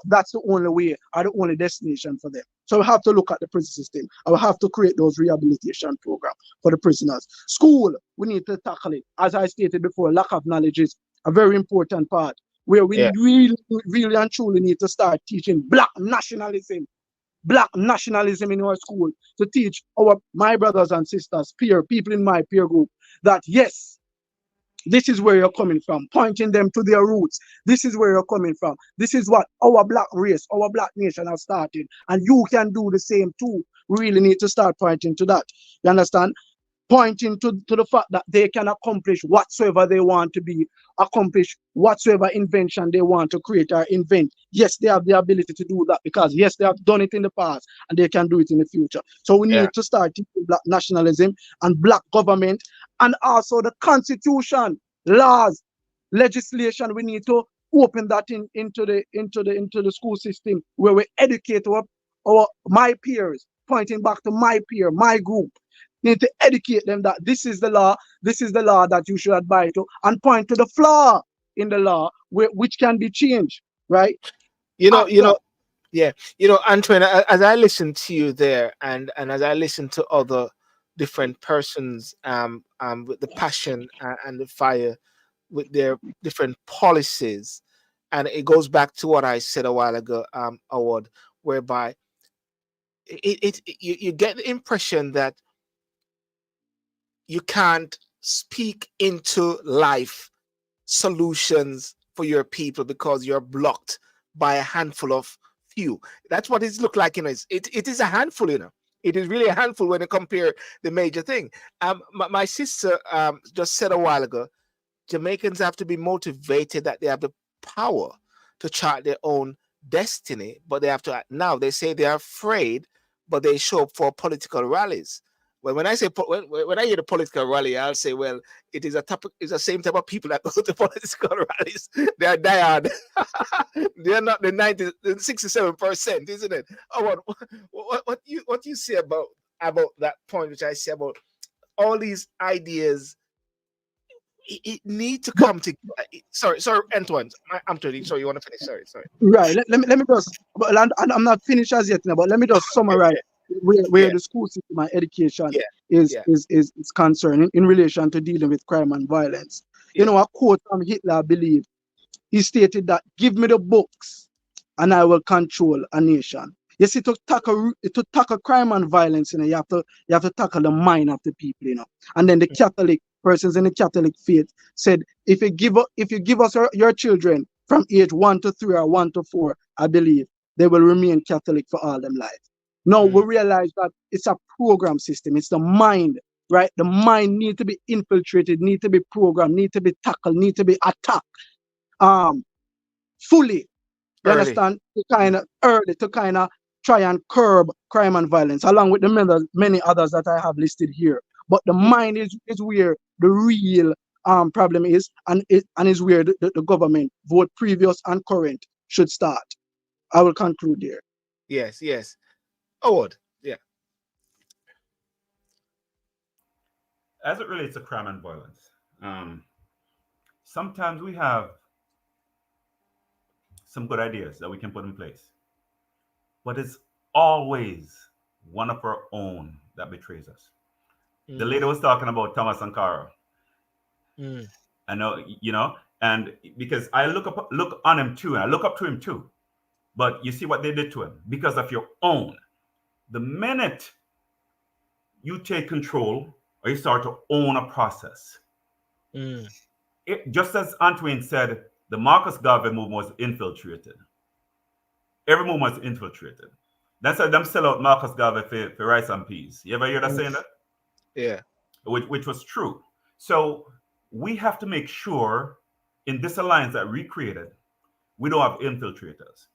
that's the only way or the only destination for them. So we have to look at the prison system. I will have to create those rehabilitation programs for the prisoners. School, we need to tackle it. As I stated before, lack of knowledge is a very important part, where we really and truly need to start teaching black nationalism in our school, to teach my brothers and sisters, people in my peer group, that yes, this is where you're coming from, pointing them to their roots. This is where you're coming from. This is what our black race, our black nation has started. And you can do the same too. We really need to start pointing to that. You understand? pointing to the fact that they can accomplish whatsoever they want to be, accomplish whatsoever invention they want to create or invent. Yes, they have the ability to do that because, yes, they have done it in the past and they can do it in the future. So we Yeah. need to start teaching black nationalism and black government, and also the constitution, laws, legislation. We need to open that into the school system where we educate our my peers, pointing back to my peer, my group. Need to educate them that this is the law, that you should abide to, and point to the flaw in the law which can be changed, right? You know, After, yeah, Antwayne, as I listen to you there, and as I listen to other different persons, with the passion and the fire, with their different policies, and it goes back to what I said a while ago, Award, whereby you get the impression that you can't speak into life solutions for your people because you're blocked by a handful of few. That's what it's looked like. It is a handful. It is really a handful when you compare the major thing. My sister just said a while ago, Jamaicans have to be motivated that they have the power to chart their own destiny, but they have to now. They say they are afraid, but they show up for political rallies. Well, when I say when I hear the political rally, I'll say, well, it is it's the same type of people that go to political rallies. They are diehard. They are not the 67%, isn't it? Oh, what you say about that point, which I say about all these ideas, it need to but come together. Sorry, Antoine. I'm telling you. Sorry, you want to finish? Sorry. right, let me just, and I'm not finished as yet now, but let me just summarize Okay. where Yeah, the school system and education yeah, is yeah, concerned in relation to dealing with crime and violence. You yeah. know, a quote from Hitler, I believe, he stated that, "Give me the books and I will control a nation." You see, to tackle crime and violence, you have to tackle the mind of the people, And then the Catholic persons in the Catholic faith said, if you give us your children from age 1 to 3 or 1 to 4, I believe they will remain Catholic for all them life. Now we Mm, realize that it's a program system. It's the mind, right? The mind need to be infiltrated, need to be programmed, need to be tackled, need to be attacked um fully. You early. understand? To kind of early, to kind of try and curb crime and violence, along with the many others that I have listed here. But the Yeah. mind is where the real problem is, and is where the government, both previous and current, should start. I will conclude there. Yes. Award. Yeah. As it relates to crime and violence, sometimes we have some good ideas that we can put in place, but it's always one of our own that betrays us. The Mm, lady was talking about Thomas and Cara. mm, I know, and because I look on him too, and I look up to him too. But you see what they did to him because of your own. The minute you take control or you start to own a process, mm, just as Antwayne said, the Marcus Garvey movement was infiltrated. Every movement was infiltrated. That's why them sell out Marcus Garvey for rice and peas. You ever hear that mm. saying that? Yeah. Which was true. So we have to make sure in this alliance that we created, we don't have infiltrators.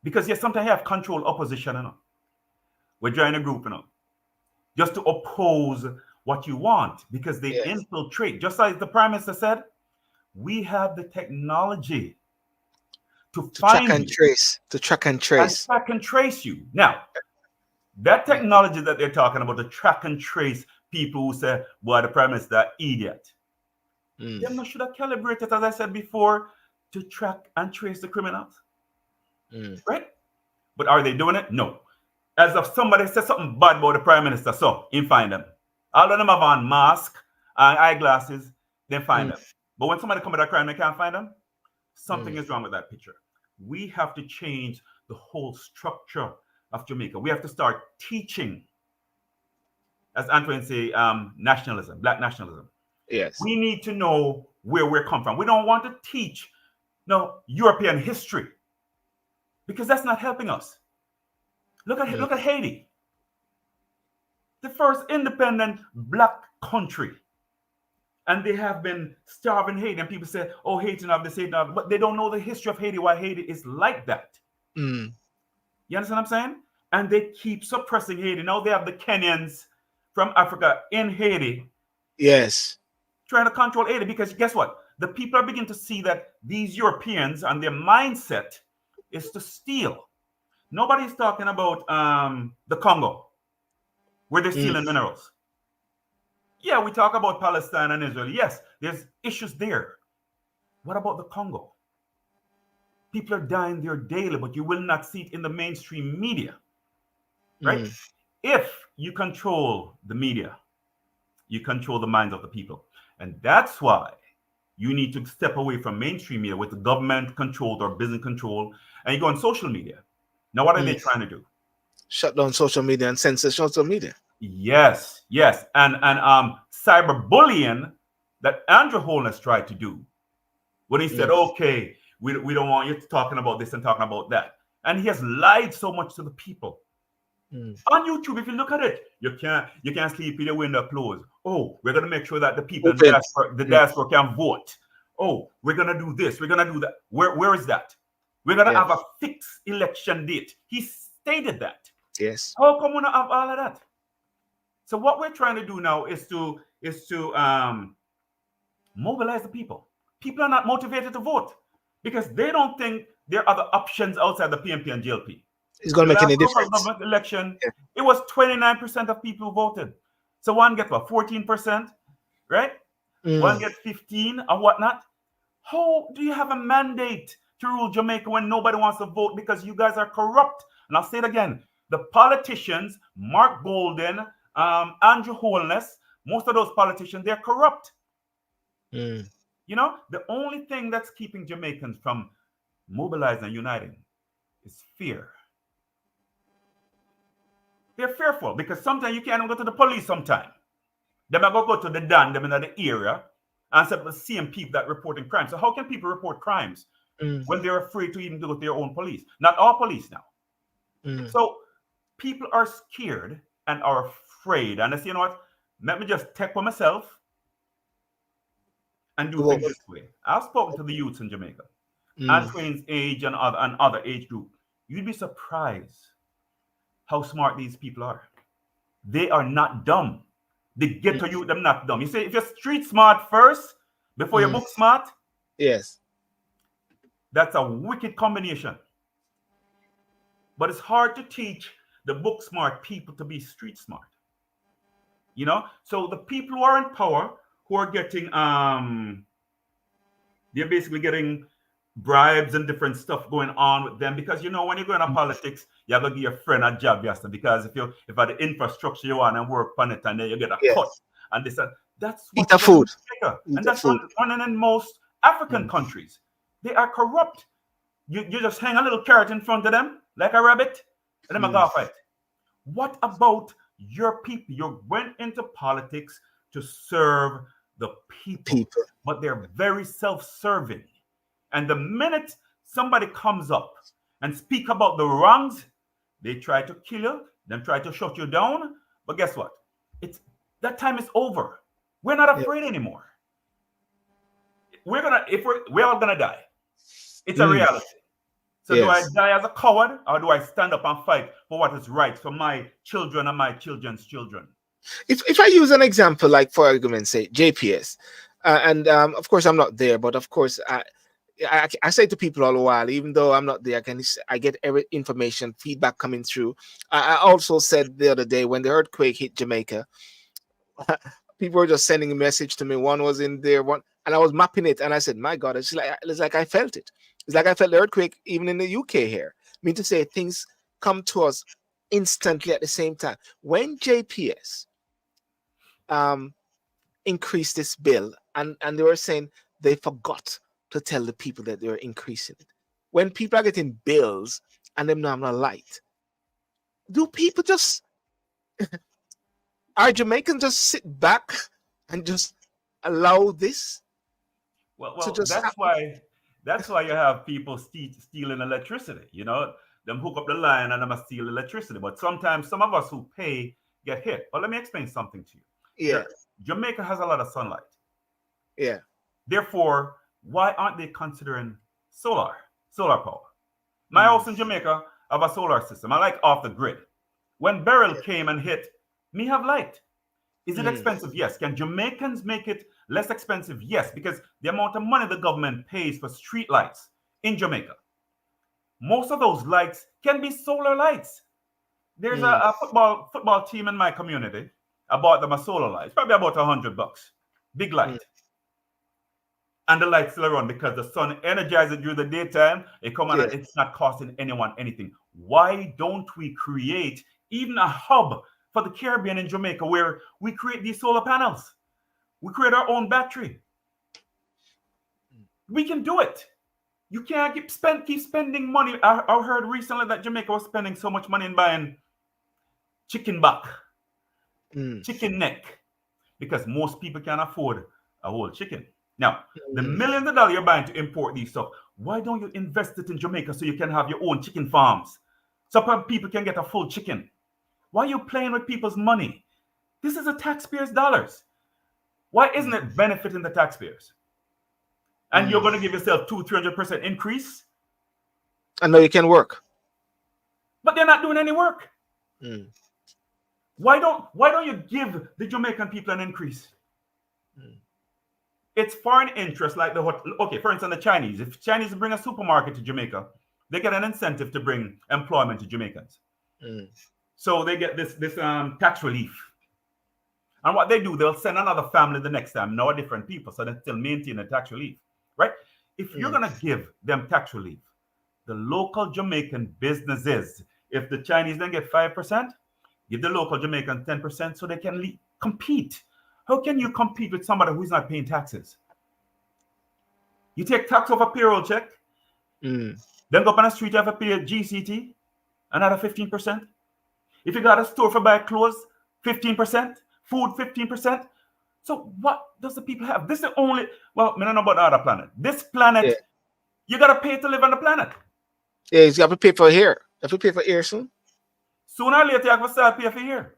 Because yes, sometimes you have control opposition, We're joining a group, just to oppose what you want because they Yes. infiltrate. Just like the Prime Minister said, we have the technology to To track find and you trace. To track and and trace. track and trace you. Now, that Mm, technology that they're talking about, to track and trace people who say, boy, the Prime Minister, idiot. mm, Them not should have calibrated, as I said before, to track and trace the criminals, mm. right? But are they doing it? No. As if somebody said something bad about the Prime Minister, so him find them. All of them have on mask and eyeglasses, then find Mm, them. But when somebody commit a crime, they can't find them. Something mm. is wrong with that picture. We have to change the whole structure of Jamaica. We have to start teaching, as Antwayne say, nationalism, black nationalism. Yes. We need to know where we're come from. We don't want to teach European history because that's not helping us. Look Mm, at Haiti. the first independent black country. And they have been starving Haiti. And people say, oh, Haiti not this, Haiti not. But they don't know the history of Haiti, why Haiti is like that. Mm. You understand what I'm saying? And they keep suppressing Haiti. Now they have the Kenyans from Africa in Haiti. Yes. Trying to control Haiti, because guess what? The people are beginning to see that these Europeans and their mindset is to steal. Nobody's talking about the Congo, where they're stealing minerals. Yeah, we talk about Palestine and Israel. Yes, there's issues there. What about the Congo? People are dying there daily, but you will not see it in the mainstream media, right? If you control the media, you control the minds of the people. And that's why you need to step away from mainstream media with the government controlled or business control, and you go on social media. Now, what are they trying to do? Shut down social media and censor social media. Yes, yes. And cyberbullying that Andrew Holness tried to do when he said, okay, we don't want you talking about this and talking about that. And he has lied so much to the people. On YouTube, if you look at it, you can't sleep with your window closed. Oh, we're gonna make sure that the people in the diaspora can vote. Oh, we're gonna do this, we're gonna do that. Where is that? We're gonna have a fixed election date. He stated that. Yes. How come we don't have all of that? So what we're trying to do now is to mobilize the people. People are not motivated to vote because they don't think there are other options outside the PNP and GLP. It's going to make any difference. Election, it was 29% of people who voted. So one get what, 14%, right? One get 15 or whatnot. How do you have a mandate to rule Jamaica when nobody wants to vote because you guys are corrupt? And I'll say it again. The politicians, Mark Golden, Andrew Holness, most of those politicians, they're corrupt. You know, the only thing that's keeping Jamaicans from mobilizing and uniting is fear. They're fearful because sometimes you can't even go to the police sometimes. They might go to the Dan, them in the area, and say the same people that reporting crime. So how can people report crimes when they're afraid to even go to their own police? Not all police now. So people are scared and are afraid. And I say, you know what? Let me just take for myself and do things this way. I've spoken to the youths in Jamaica, Antwayne's age and other age group. You'd be surprised how smart these people are. They are not dumb. They get to you, them not dumb. You say if you're street smart first before you're book smart, yes, that's a wicked combination. But it's hard to teach the book smart people to be street smart. You know, so the people who are in power, who are getting they're basically getting bribes and different stuff going on with them, because you know when you go into politics, you have to give your friend a job, because if at the infrastructure you want and work on it, and then you get a cut and this, that's what eat the food, and that's one in most African countries. They are corrupt. You just hang a little carrot in front of them like a rabbit, and then go fight. What about your people? You went into politics to serve the people. But they're very self-serving. And the minute somebody comes up and speak about the wrongs, they try to kill you, then try to shut you down. But guess what? That time is over. We're not afraid anymore. We're all gonna die. It's a reality. So do I die as a coward, or do I stand up and fight for what is right for my children and my children's children? If I use an example, like for argument's sake, JPS, and of course I'm not there, but of course I say to people all the while, even though I'm not there, I get every information, feedback coming through. I also said the other day when the earthquake hit Jamaica, people were just sending a message to me. One was in there, and I was mapping it, and I said, "My God, it's like I felt it. It's like I felt the earthquake even in the UK here." I mean to say, things come to us instantly at the same time. When JPS increased this bill, and they were saying they forgot to tell the people that they were increasing it. When people are getting bills and them not having a light, do people just are Jamaicans just sit back and just allow this? Well, that's why you have people stealing electricity. You know, them hook up the line and them steal electricity. But sometimes some of us who pay get hit. But let me explain something to you. Yeah. Jamaica has a lot of sunlight. Yeah. Therefore, why aren't they considering solar power? My house in Jamaica have a solar system. I like off the grid. When Beryl came and hit, me have light. Is it expensive? Yes. Can Jamaicans make it less expensive? Yes, because the amount of money the government pays for street lights in Jamaica, most of those lights can be solar lights. There's a football team in my community. I bought them a solar light. It's probably about $100. Big light. And the lights still run because the sun energizes it during the daytime. It come on and it's not costing anyone anything. Why don't we create even a hub for the Caribbean in Jamaica where we create these solar panels? We create our own battery. We can do it. You can't keep spending money. I heard recently that Jamaica was spending so much money in buying chicken back, chicken neck, because most people can't afford a whole chicken. Now, the millions of dollars you're buying to import these stuff, why don't you invest it in Jamaica so you can have your own chicken farms? So people can get a full chicken. Why are you playing with people's money? This is the taxpayers' dollars. Why isn't it benefiting the taxpayers? And you're going to give yourself 200-300% increase? I know you can work. But they're not doing any work. Why don't you give the Jamaican people an increase? It's foreign interest like for instance, the Chinese. If Chinese bring a supermarket to Jamaica, they get an incentive to bring employment to Jamaicans. So they get this tax relief. And what they do, they'll send another family the next time, no different people, so they still maintain the tax relief, right? If you're going to give them tax relief, the local Jamaican businesses, if the Chinese then get 5%, give the local Jamaican 10% so they can compete. How can you compete with somebody who's not paying taxes? You take tax off a payroll check, then go up on the street, you have to pay a GCT, another 15%. If you got a store for buy clothes, 15%, food, 15%. So what does the people have? This is the only, I don't know about the other planet. This planet, you got to pay to live on the planet. Yeah, you got to pay for here. You have to pay for here soon. Sooner or later, you have to start paying for here.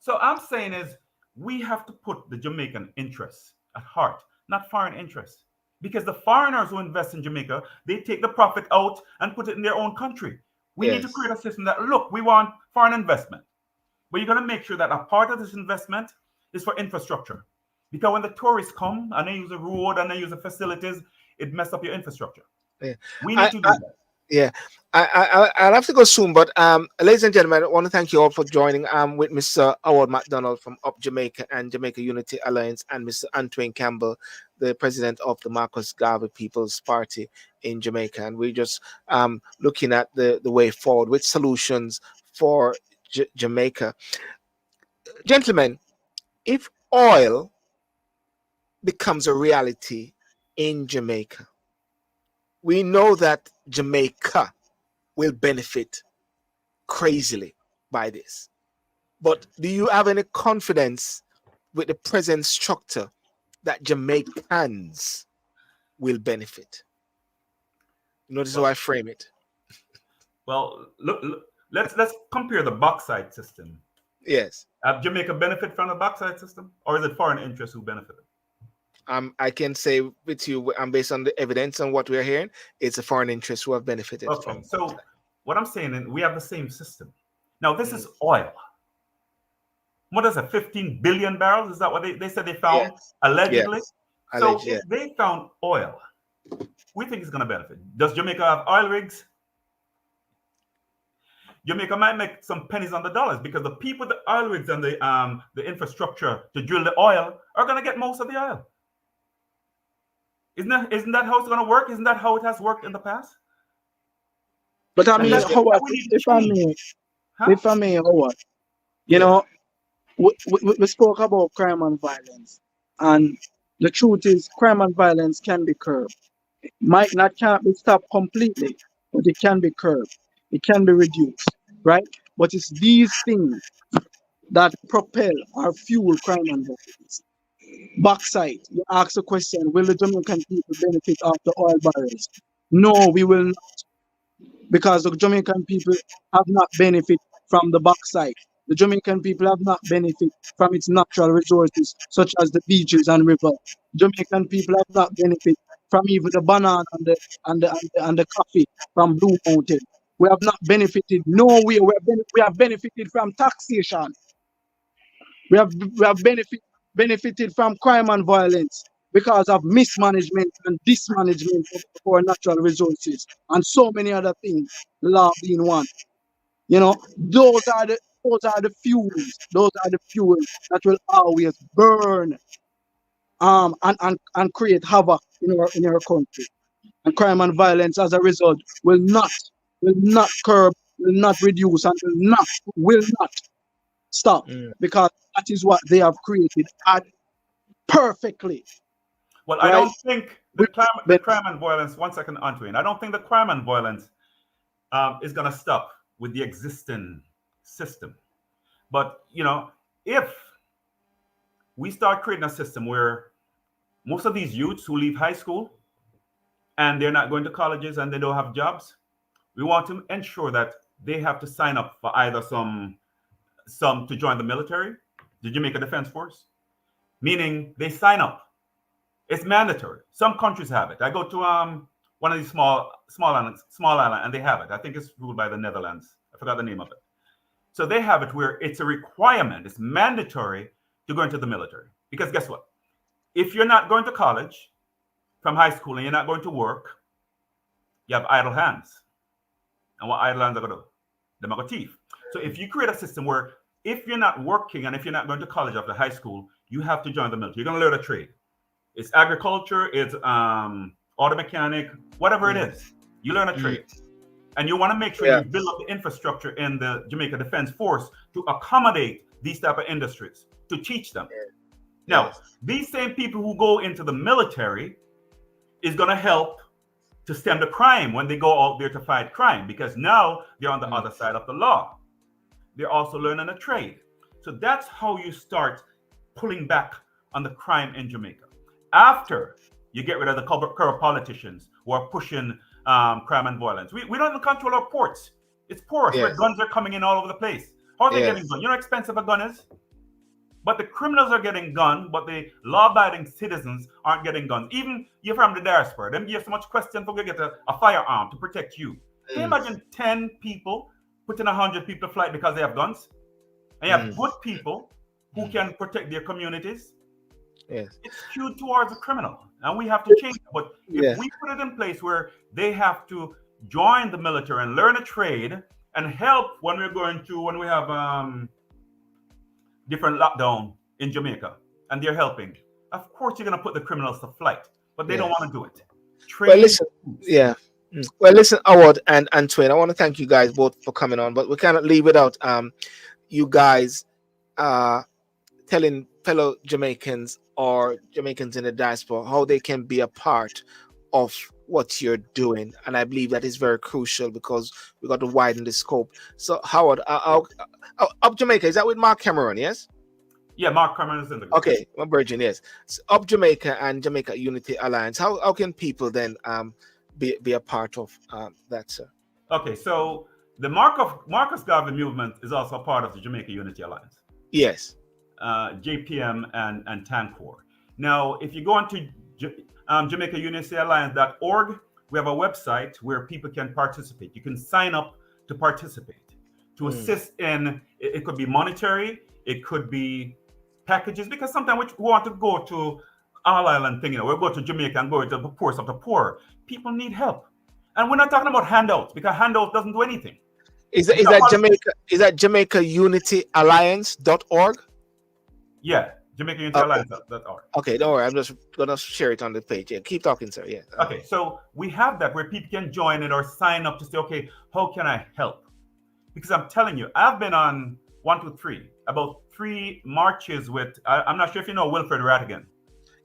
So I'm saying is, we have to put the Jamaican interests at heart, not foreign interests. Because the foreigners who invest in Jamaica, they take the profit out and put it in their own country. We need to create a system that, look, we want foreign investment. But you got to make sure that a part of this investment is for infrastructure. Because when the tourists come and they use the road and they use the facilities, it messes up your infrastructure. We need to do that. Yeah, I'll have to go soon, but ladies and gentlemen, I want to thank you all for joining. With Mr. Howard McDonald from Up Jamaica and Jamaica Unity Alliance, and Mr. Antwayne Campbell, the president of the Marcus Garvey People's Party in Jamaica, and we're just looking at the way forward with solutions for Jamaica. Gentlemen, if oil becomes a reality in Jamaica, we know that Jamaica will benefit crazily by this. But do you have any confidence with the present structure that Jamaicans will benefit? Notice how I frame it. Well, look, let's compare the bauxite system. Yes. Have Jamaica benefit from the bauxite system, or is it foreign interests who benefit? I can say with you, based on the evidence and what we're hearing, it's a foreign interest who have benefited from. So what I'm saying is we have the same system. Now, this is oil. What is it, 15 billion barrels? Is that what they said they found? Yes. Allegedly? Yes. So if they found oil, we think it's going to benefit. Does Jamaica have oil rigs? Jamaica might make some pennies on the dollars because the people with the oil rigs and the infrastructure to drill the oil are going to get most of the oil. Isn't that how it's going to work? Isn't that how it has worked in the past? But I mean, Howard, if I may, Howard, you know, we spoke about crime and violence, and the truth is, crime and violence can be curbed. It can't be stopped completely, but it can be curbed. It can be reduced, right? But it's these things that propel or fuel crime and violence. Bauxite, you ask the question, will the Jamaican people benefit off the oil barrels? No, we will not. Because the Jamaican people have not benefited from the bauxite. The Jamaican people have not benefited from its natural resources, such as the beaches and rivers. Jamaican people have not benefited from even the banana and the coffee from Blue Mountain. We have not benefited nowhere. We have benefited from taxation. We have benefited from crime and violence because of mismanagement and dismanagement of our natural resources and so many other things, law being one. You know, those are the fuels. Those are the fuels that will always burn and create havoc in our country. And crime and violence as a result will not curb, will not reduce, and will not stop, Mm. because that is what they have created at perfectly, Well, I right? don't think With the crime and violence. One second, Antwayne. I don't think the crime and violence is going to stop with the existing system. But if we start creating a system where most of these youths who leave high school and they're not going to colleges and they don't have jobs, we want to ensure that they have to sign up for either some to join the military, the Jamaica Defense Force, meaning they sign up. It's mandatory. Some countries have it. I go to one of these small islands, and they have it. I think it's ruled by the Netherlands. I forgot the name of it. So they have it where it's a requirement. It's mandatory to go into the military. Because guess what? If you're not going to college from high school and you're not going to work, you have idle hands. And what idle hands are going to do? They're going to thief. So if you create a system where if you're not working and if you're not going to college after high school, you have to join the military. You're going to learn a trade. It's agriculture, it's auto mechanic, whatever it is. You learn a trade. And you want to make sure you build up the infrastructure in the Jamaica Defense Force to accommodate these type of industries, to teach them. Now, these same people who go into the military is going to help to stem the crime when they go out there to fight crime, because now they're on the other side of the law. They're also learning a trade. So that's how you start pulling back on the crime in Jamaica. After you get rid of the corrupt politicians who are pushing crime and violence. We don't even control our ports. It's porous where guns are coming in all over the place. How are they getting guns? You know how expensive a gun is? But the criminals are getting guns, but the law-abiding citizens aren't getting guns. Even you're from the diaspora. Them give so much question for get a firearm to protect you. Can you imagine 10 people putting 100 people to flight because they have guns? And you have good people who can protect their communities. Yes. It's skewed towards the criminal, and we have to change it. But if we put it in place where they have to join the military and learn a trade and help when we have different lockdown in Jamaica, and they're helping, of course you're going to put the criminals to flight, but they don't want to do it. Well, listen, Well, listen, Howard and Antwayne, I want to thank you guys both for coming on, but we cannot leave without you guys telling fellow Jamaicans or Jamaicans in the diaspora how they can be a part of what you're doing. And I believe that is very crucial because we got to widen the scope. So Howard, Up Jamaica, is that with Mark Cameron, yes? Yeah, Mark Cameron is in the group. Okay, my virgin, yes. So Up Jamaica and Jamaica Unity Alliance, how can people then be a part of that, sir? Okay, so the Marcus Garvey movement is also a part of the Jamaica Unity Alliance. Yes. JPM and TANCOR. Now, if you go onto JamaicaUnityAlliance.org, we have a website where people can participate. You can sign up to participate, to assist in, it could be monetary, it could be packages, because sometimes we want to go to All Island thing, we'll go to Jamaica and go to the poorest of the poor. People need help. And we're not talking about handouts, because handouts doesn't do anything. Is that Jamaica Unity Alliance.org? Yeah, JamaicaUnityAlliance.org. Okay, don't worry. I'm just gonna share it on the page. Yeah, keep talking, sir. Yeah. Okay, so we have that where people can join it or sign up to say, okay, how can I help? Because I'm telling you, I've been on about 3 marches with. I'm not sure if you know Wilfred Rattigan.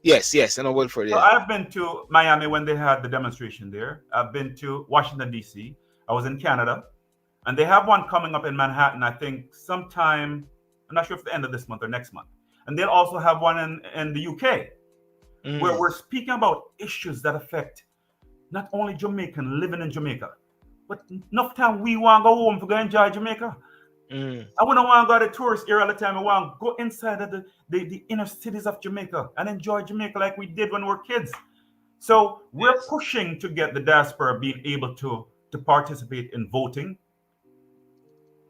Yes, I know Wilfred. Yeah. So I've been to Miami when they had the demonstration there. I've been to Washington D.C. I was in Canada, and they have one coming up in Manhattan. I think sometime. I'm not sure if the end of this month or next month. And they'll also have one in the UK, where we're speaking about issues that affect not only Jamaican living in Jamaica, but enough time we want to go home to go enjoy Jamaica. Mm. I wouldn't want to go to the tourist area all the time. I want to go inside of the inner cities of Jamaica and enjoy Jamaica like we did when we were kids. So we're Yes. pushing to get the diaspora being able to participate in voting.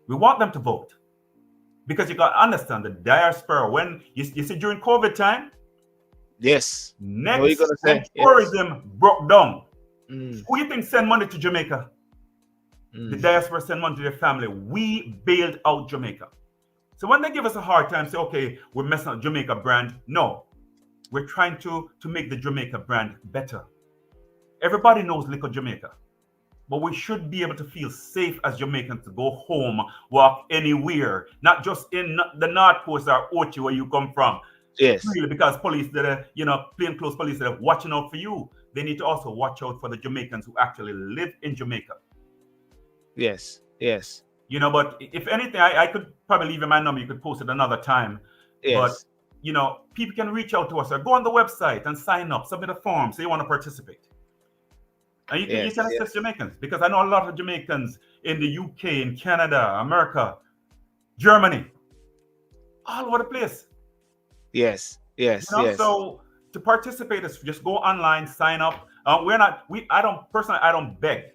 We want them to vote because you got to understand the diaspora. When you see during COVID time, Yes. What are you next gonna when say? Yes. tourism broke down, Mm. who you think send money to Jamaica? The Mm. diaspora send money to their family. We bailed out Jamaica. So when they give us a hard time, say, okay, we're messing up Jamaica brand. No, we're trying to make the Jamaica brand better. Everybody knows Little Jamaica, but we should be able to feel safe as Jamaicans to go home, walk anywhere, not just in the North Coast or Ochi where you come from. Yes. Really, because police that are, plainclothes police that are watching out for you, they need to also watch out for the Jamaicans who actually live in Jamaica. Yes. Yes. But if anything, I could probably leave you my number. You could post it another time. But, Yes. people can reach out to us or go on the website and sign up, submit a form, say you want to participate. And you Yes. can assist Jamaicans because I know a lot of Jamaicans in the UK, in Canada, America, Germany, all over the place. Yes. Yes. Yes. So to participate is just go online, sign up. I don't beg.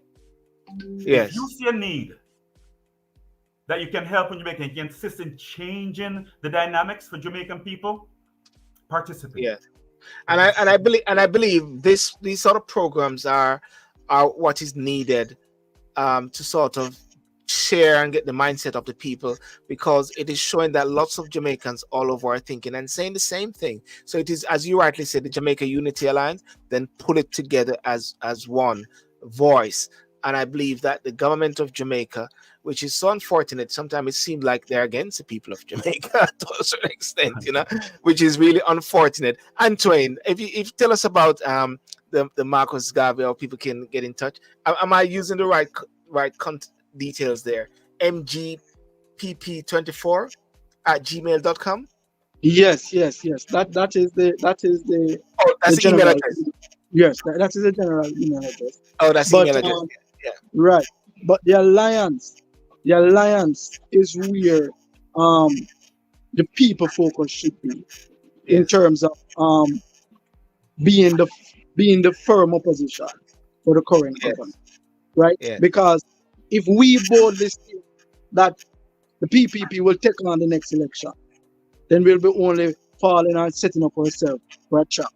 Yes. If you see a need that you can help in Jamaica, you can assist in changing the dynamics for Jamaican people, participate. Yes. And I believe these sort of programs are what is needed to sort of share and get the mindset of the people, because it is showing that lots of Jamaicans all over are thinking and saying the same thing. So it is, as you rightly said, the Jamaica Unity Alliance, then pull it together as one voice. And I believe that the government of Jamaica, which is so unfortunate, sometimes it seems like they're against the people of Jamaica to a certain extent, which is really unfortunate. Antwayne, if you tell us about the Marcus Garvey, how people can get in touch. Am I using the right details there? mgpp24@gmail.com. Yes. That is the Oh, that's the email general. address. Yes, that is the general email address. Oh, that's the But email address. Yeah. right, but the alliance is where the people focus should be in Yes. terms of being the firm opposition for the current Yes. government, right? Yes. Because if we boldly say that the PPP will take on the next election, then we'll be only falling and setting up ourselves for a trap,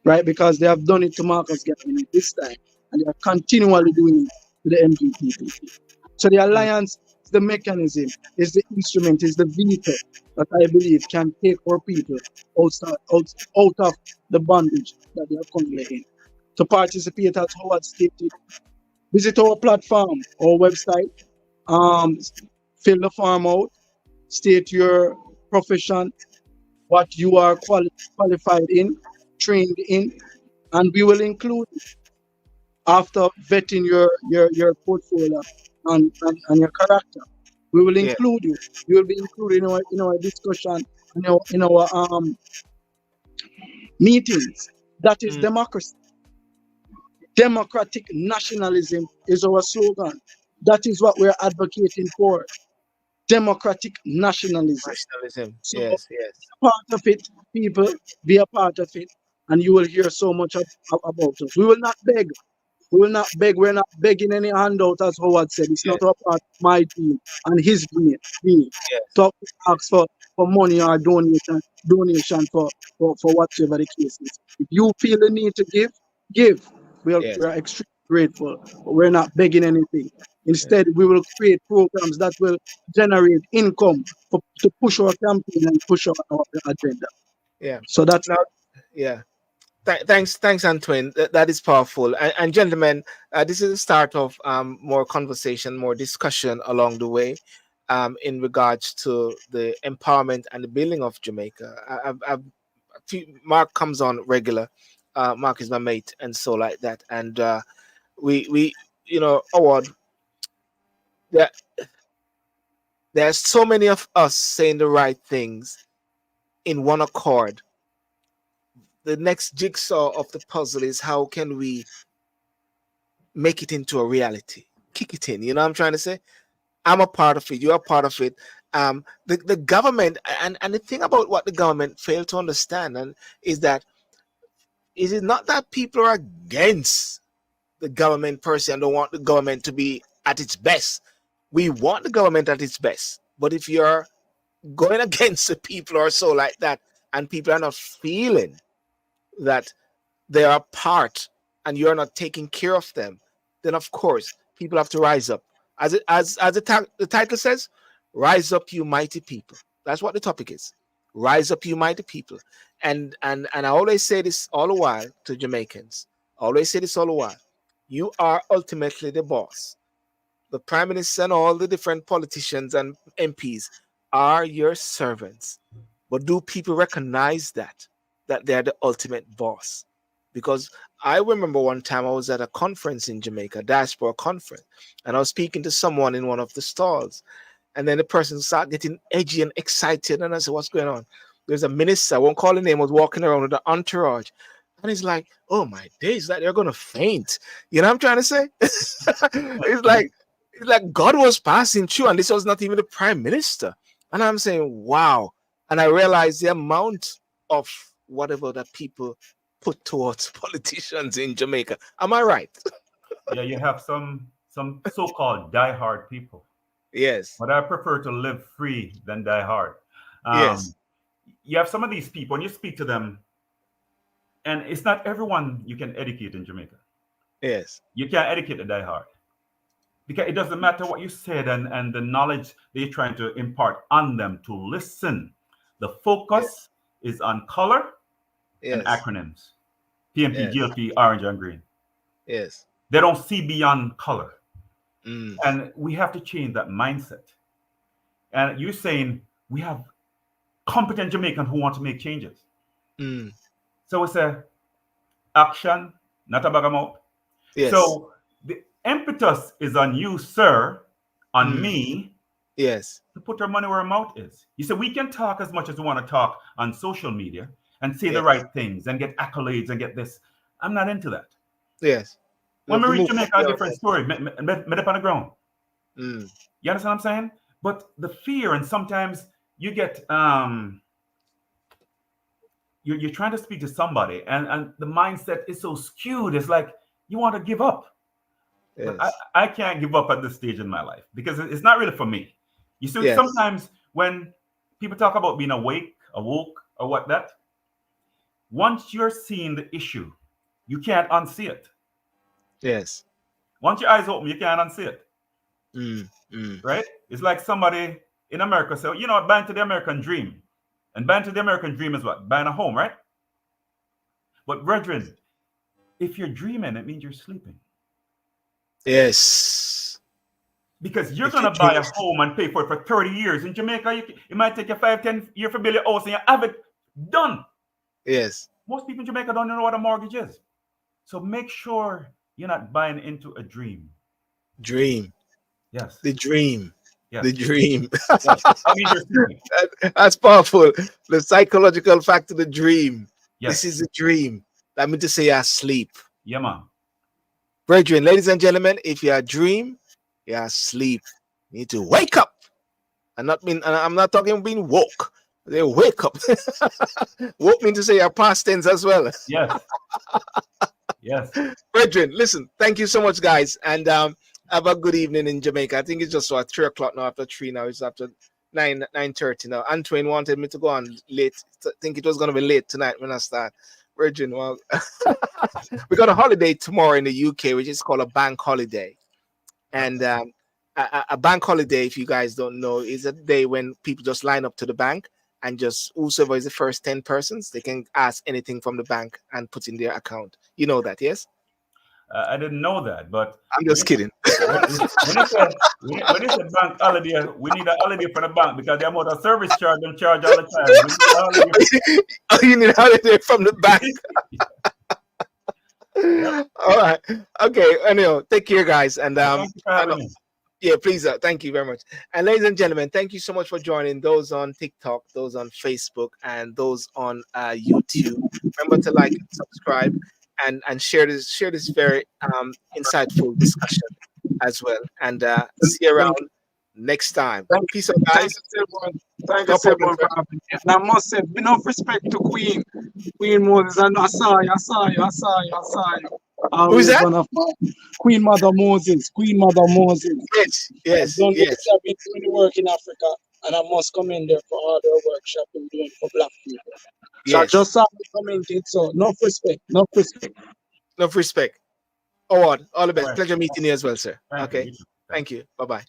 right? Because they have done it to Marcus Garvey this time, and they are continually doing it to the MPPP. So the alliance is the mechanism, is the instrument, is the vehicle that I believe can take our people out of the bondage that they are currently in. To participate, as Howard stated, visit our platform, our website, fill the form out, state your profession, what you are qualified in, trained in, and we will include, after vetting your portfolio and your character, we will Yeah. include you. You will be included in our discussion, in our meetings. That is democracy. Democratic nationalism is our slogan. That is what we're advocating for. Democratic nationalism. Nationalism. So Yes. Yes. part of it, people, be a part of it, and you will hear so much about us. We will not beg. We will not beg. We're not begging any handout, as Howard said. It's not Yes. a part of my team and his team Yes. to ask for money or donation for whatever the case is. If you feel the need to give. Yes. We're extremely grateful, but we're not begging anything. Instead, we will create programs that will generate income to push our campaign and push our agenda. Yeah. So that's Now, yeah. Thanks, Antwayne. That is powerful. And gentlemen, this is the start of more conversation, more discussion along the way, in regards to the empowerment and the building of Jamaica. Mark comes on regular. Mark is my mate, and so like that. And we Howard, there there's so many of us saying the right things in one accord. The next jigsaw of the puzzle is how can we make it into a reality, kick it in, you know what I'm trying to say? I'm a part of it. You're a part of it. The government, and the thing about what the government failed to understand and is that is it not that people are against the government per se and don't want the government to be at its best. We want the government at its best. But if you're going against the people or so like that, and people are not feeling that they are part and you're not taking care of them, then of course people have to rise up. As the title says, rise up, you mighty people. That's what the topic is. Rise up, you mighty people. And I always say this all the while to Jamaicans. I always say this all the while. You are ultimately the boss. The prime minister and all the different politicians and MPs are your servants. But do people recognize that they're the ultimate boss? Because I remember one time I was at a conference in Jamaica, diaspora conference, and I was speaking to someone in one of the stalls. And then the person started getting edgy and excited. And I said, what's going on? There's a minister, I won't call the name, was walking around with an entourage. And he's like, oh my days, like they're going to faint. You know what I'm trying to say? It's like God was passing through, and this was not even the prime minister. And I'm saying, wow. And I realized the amount of whatever that people put towards politicians in Jamaica. Am I right? Yeah, you have some so-called die-hard people. Yes. But I prefer to live free than die hard. Yes. You have some of these people, and you speak to them, and it's not everyone you can educate in Jamaica. Yes. You can't educate a die hard. Because it doesn't matter what you said and the knowledge they're trying to impart on them to listen. The focus is on color and acronyms. PMP, GLP, orange, and green. Yes. They don't see beyond color. And we have to change that mindset. And you're saying we have competent Jamaicans who want to make changes. So it's a action, not a bag of mouth. Yes. So the impetus is on you, sir, on me. Yes. To put our money where our mouth is. You said we can talk as much as we want to talk on social media and say the right things and get accolades and get this. I'm not into that. Yes. When we reach Jamaica, a different story. Me up on the ground. You understand what I'm saying? But the fear, and sometimes you get you're trying to speak to somebody, and the mindset is so skewed. It's like you want to give up. Yes. But I can't give up at this stage in my life because it's not really for me. You see, sometimes when people talk about being awoke, or what that, once you're seeing the issue, you can't unsee it. Yes. Once your eyes open, you can't unsee it. Right? It's like somebody in America say, you know what, buying to the American dream. And buying to the American dream is what? Buying a home, right? But brethren, if you're dreaming, it means you're sleeping. Yes. Because you're going to buy a home and pay for it for 30 years. In Jamaica, it might take you 5-10 years to build your house and you have it done. Yes. Most people in Jamaica don't know what a mortgage is. So make sure you're not buying into a dream. Dream. Yes. The dream. Yes. The dream. Yes. I mean, you're sleeping. That's powerful. The psychological factor, the dream. Yes. This is a dream. That means to say I sleep. Yeah, man. Brethren, ladies and gentlemen, if you are dream, you are asleep. You need to wake up. I'm not talking being woke. They wake up. Woke means to say your past tense as well. Yes. Yes. Brethren, listen, thank you so much, guys. And have a good evening in Jamaica. I think it's just 3 o'clock now, after 3 now. It's after 9:30 now. Antwayne wanted me to go on late. I think it was going to be late tonight when I start. Virgin, well, we got a holiday tomorrow in the UK, which is called a bank holiday. And a bank holiday, if you guys don't know, is a day when people just line up to the bank and just whosoever is the first 10 persons, they can ask anything from the bank and put in their account. You know that, yes? I didn't know that, but I'm just kidding. When it's a bank holiday, we need a holiday for the bank because the amount of service charge them charge all the time. Oh, you need a holiday from the bank. All right. Okay. Anyhow, take care, guys. And yeah, please. Thank you very much. And ladies and gentlemen, thank you so much for joining. Those on TikTok, those on Facebook, and those on YouTube. Remember to like and subscribe and share this very insightful discussion as well. And see you around next time. Thank Peace out, Thank guys. you, Sylbourne. Thank you, No problem, Sylbourne, sir. for having me. And I must say, enough respect to Queen Moses, and I saw you. Who is Always that? one of my Queen Mother Moses. Yes, I've yes, done yes, I've been doing the work in Africa, and I must commend them for all their work shop been doing for black people. So I yes. just saw you commented, so enough respect, enough respect. No respect. Howard, all the All best. right. Pleasure meeting you as well, sir. Thank you. Okay. You too. Thank you. Bye bye.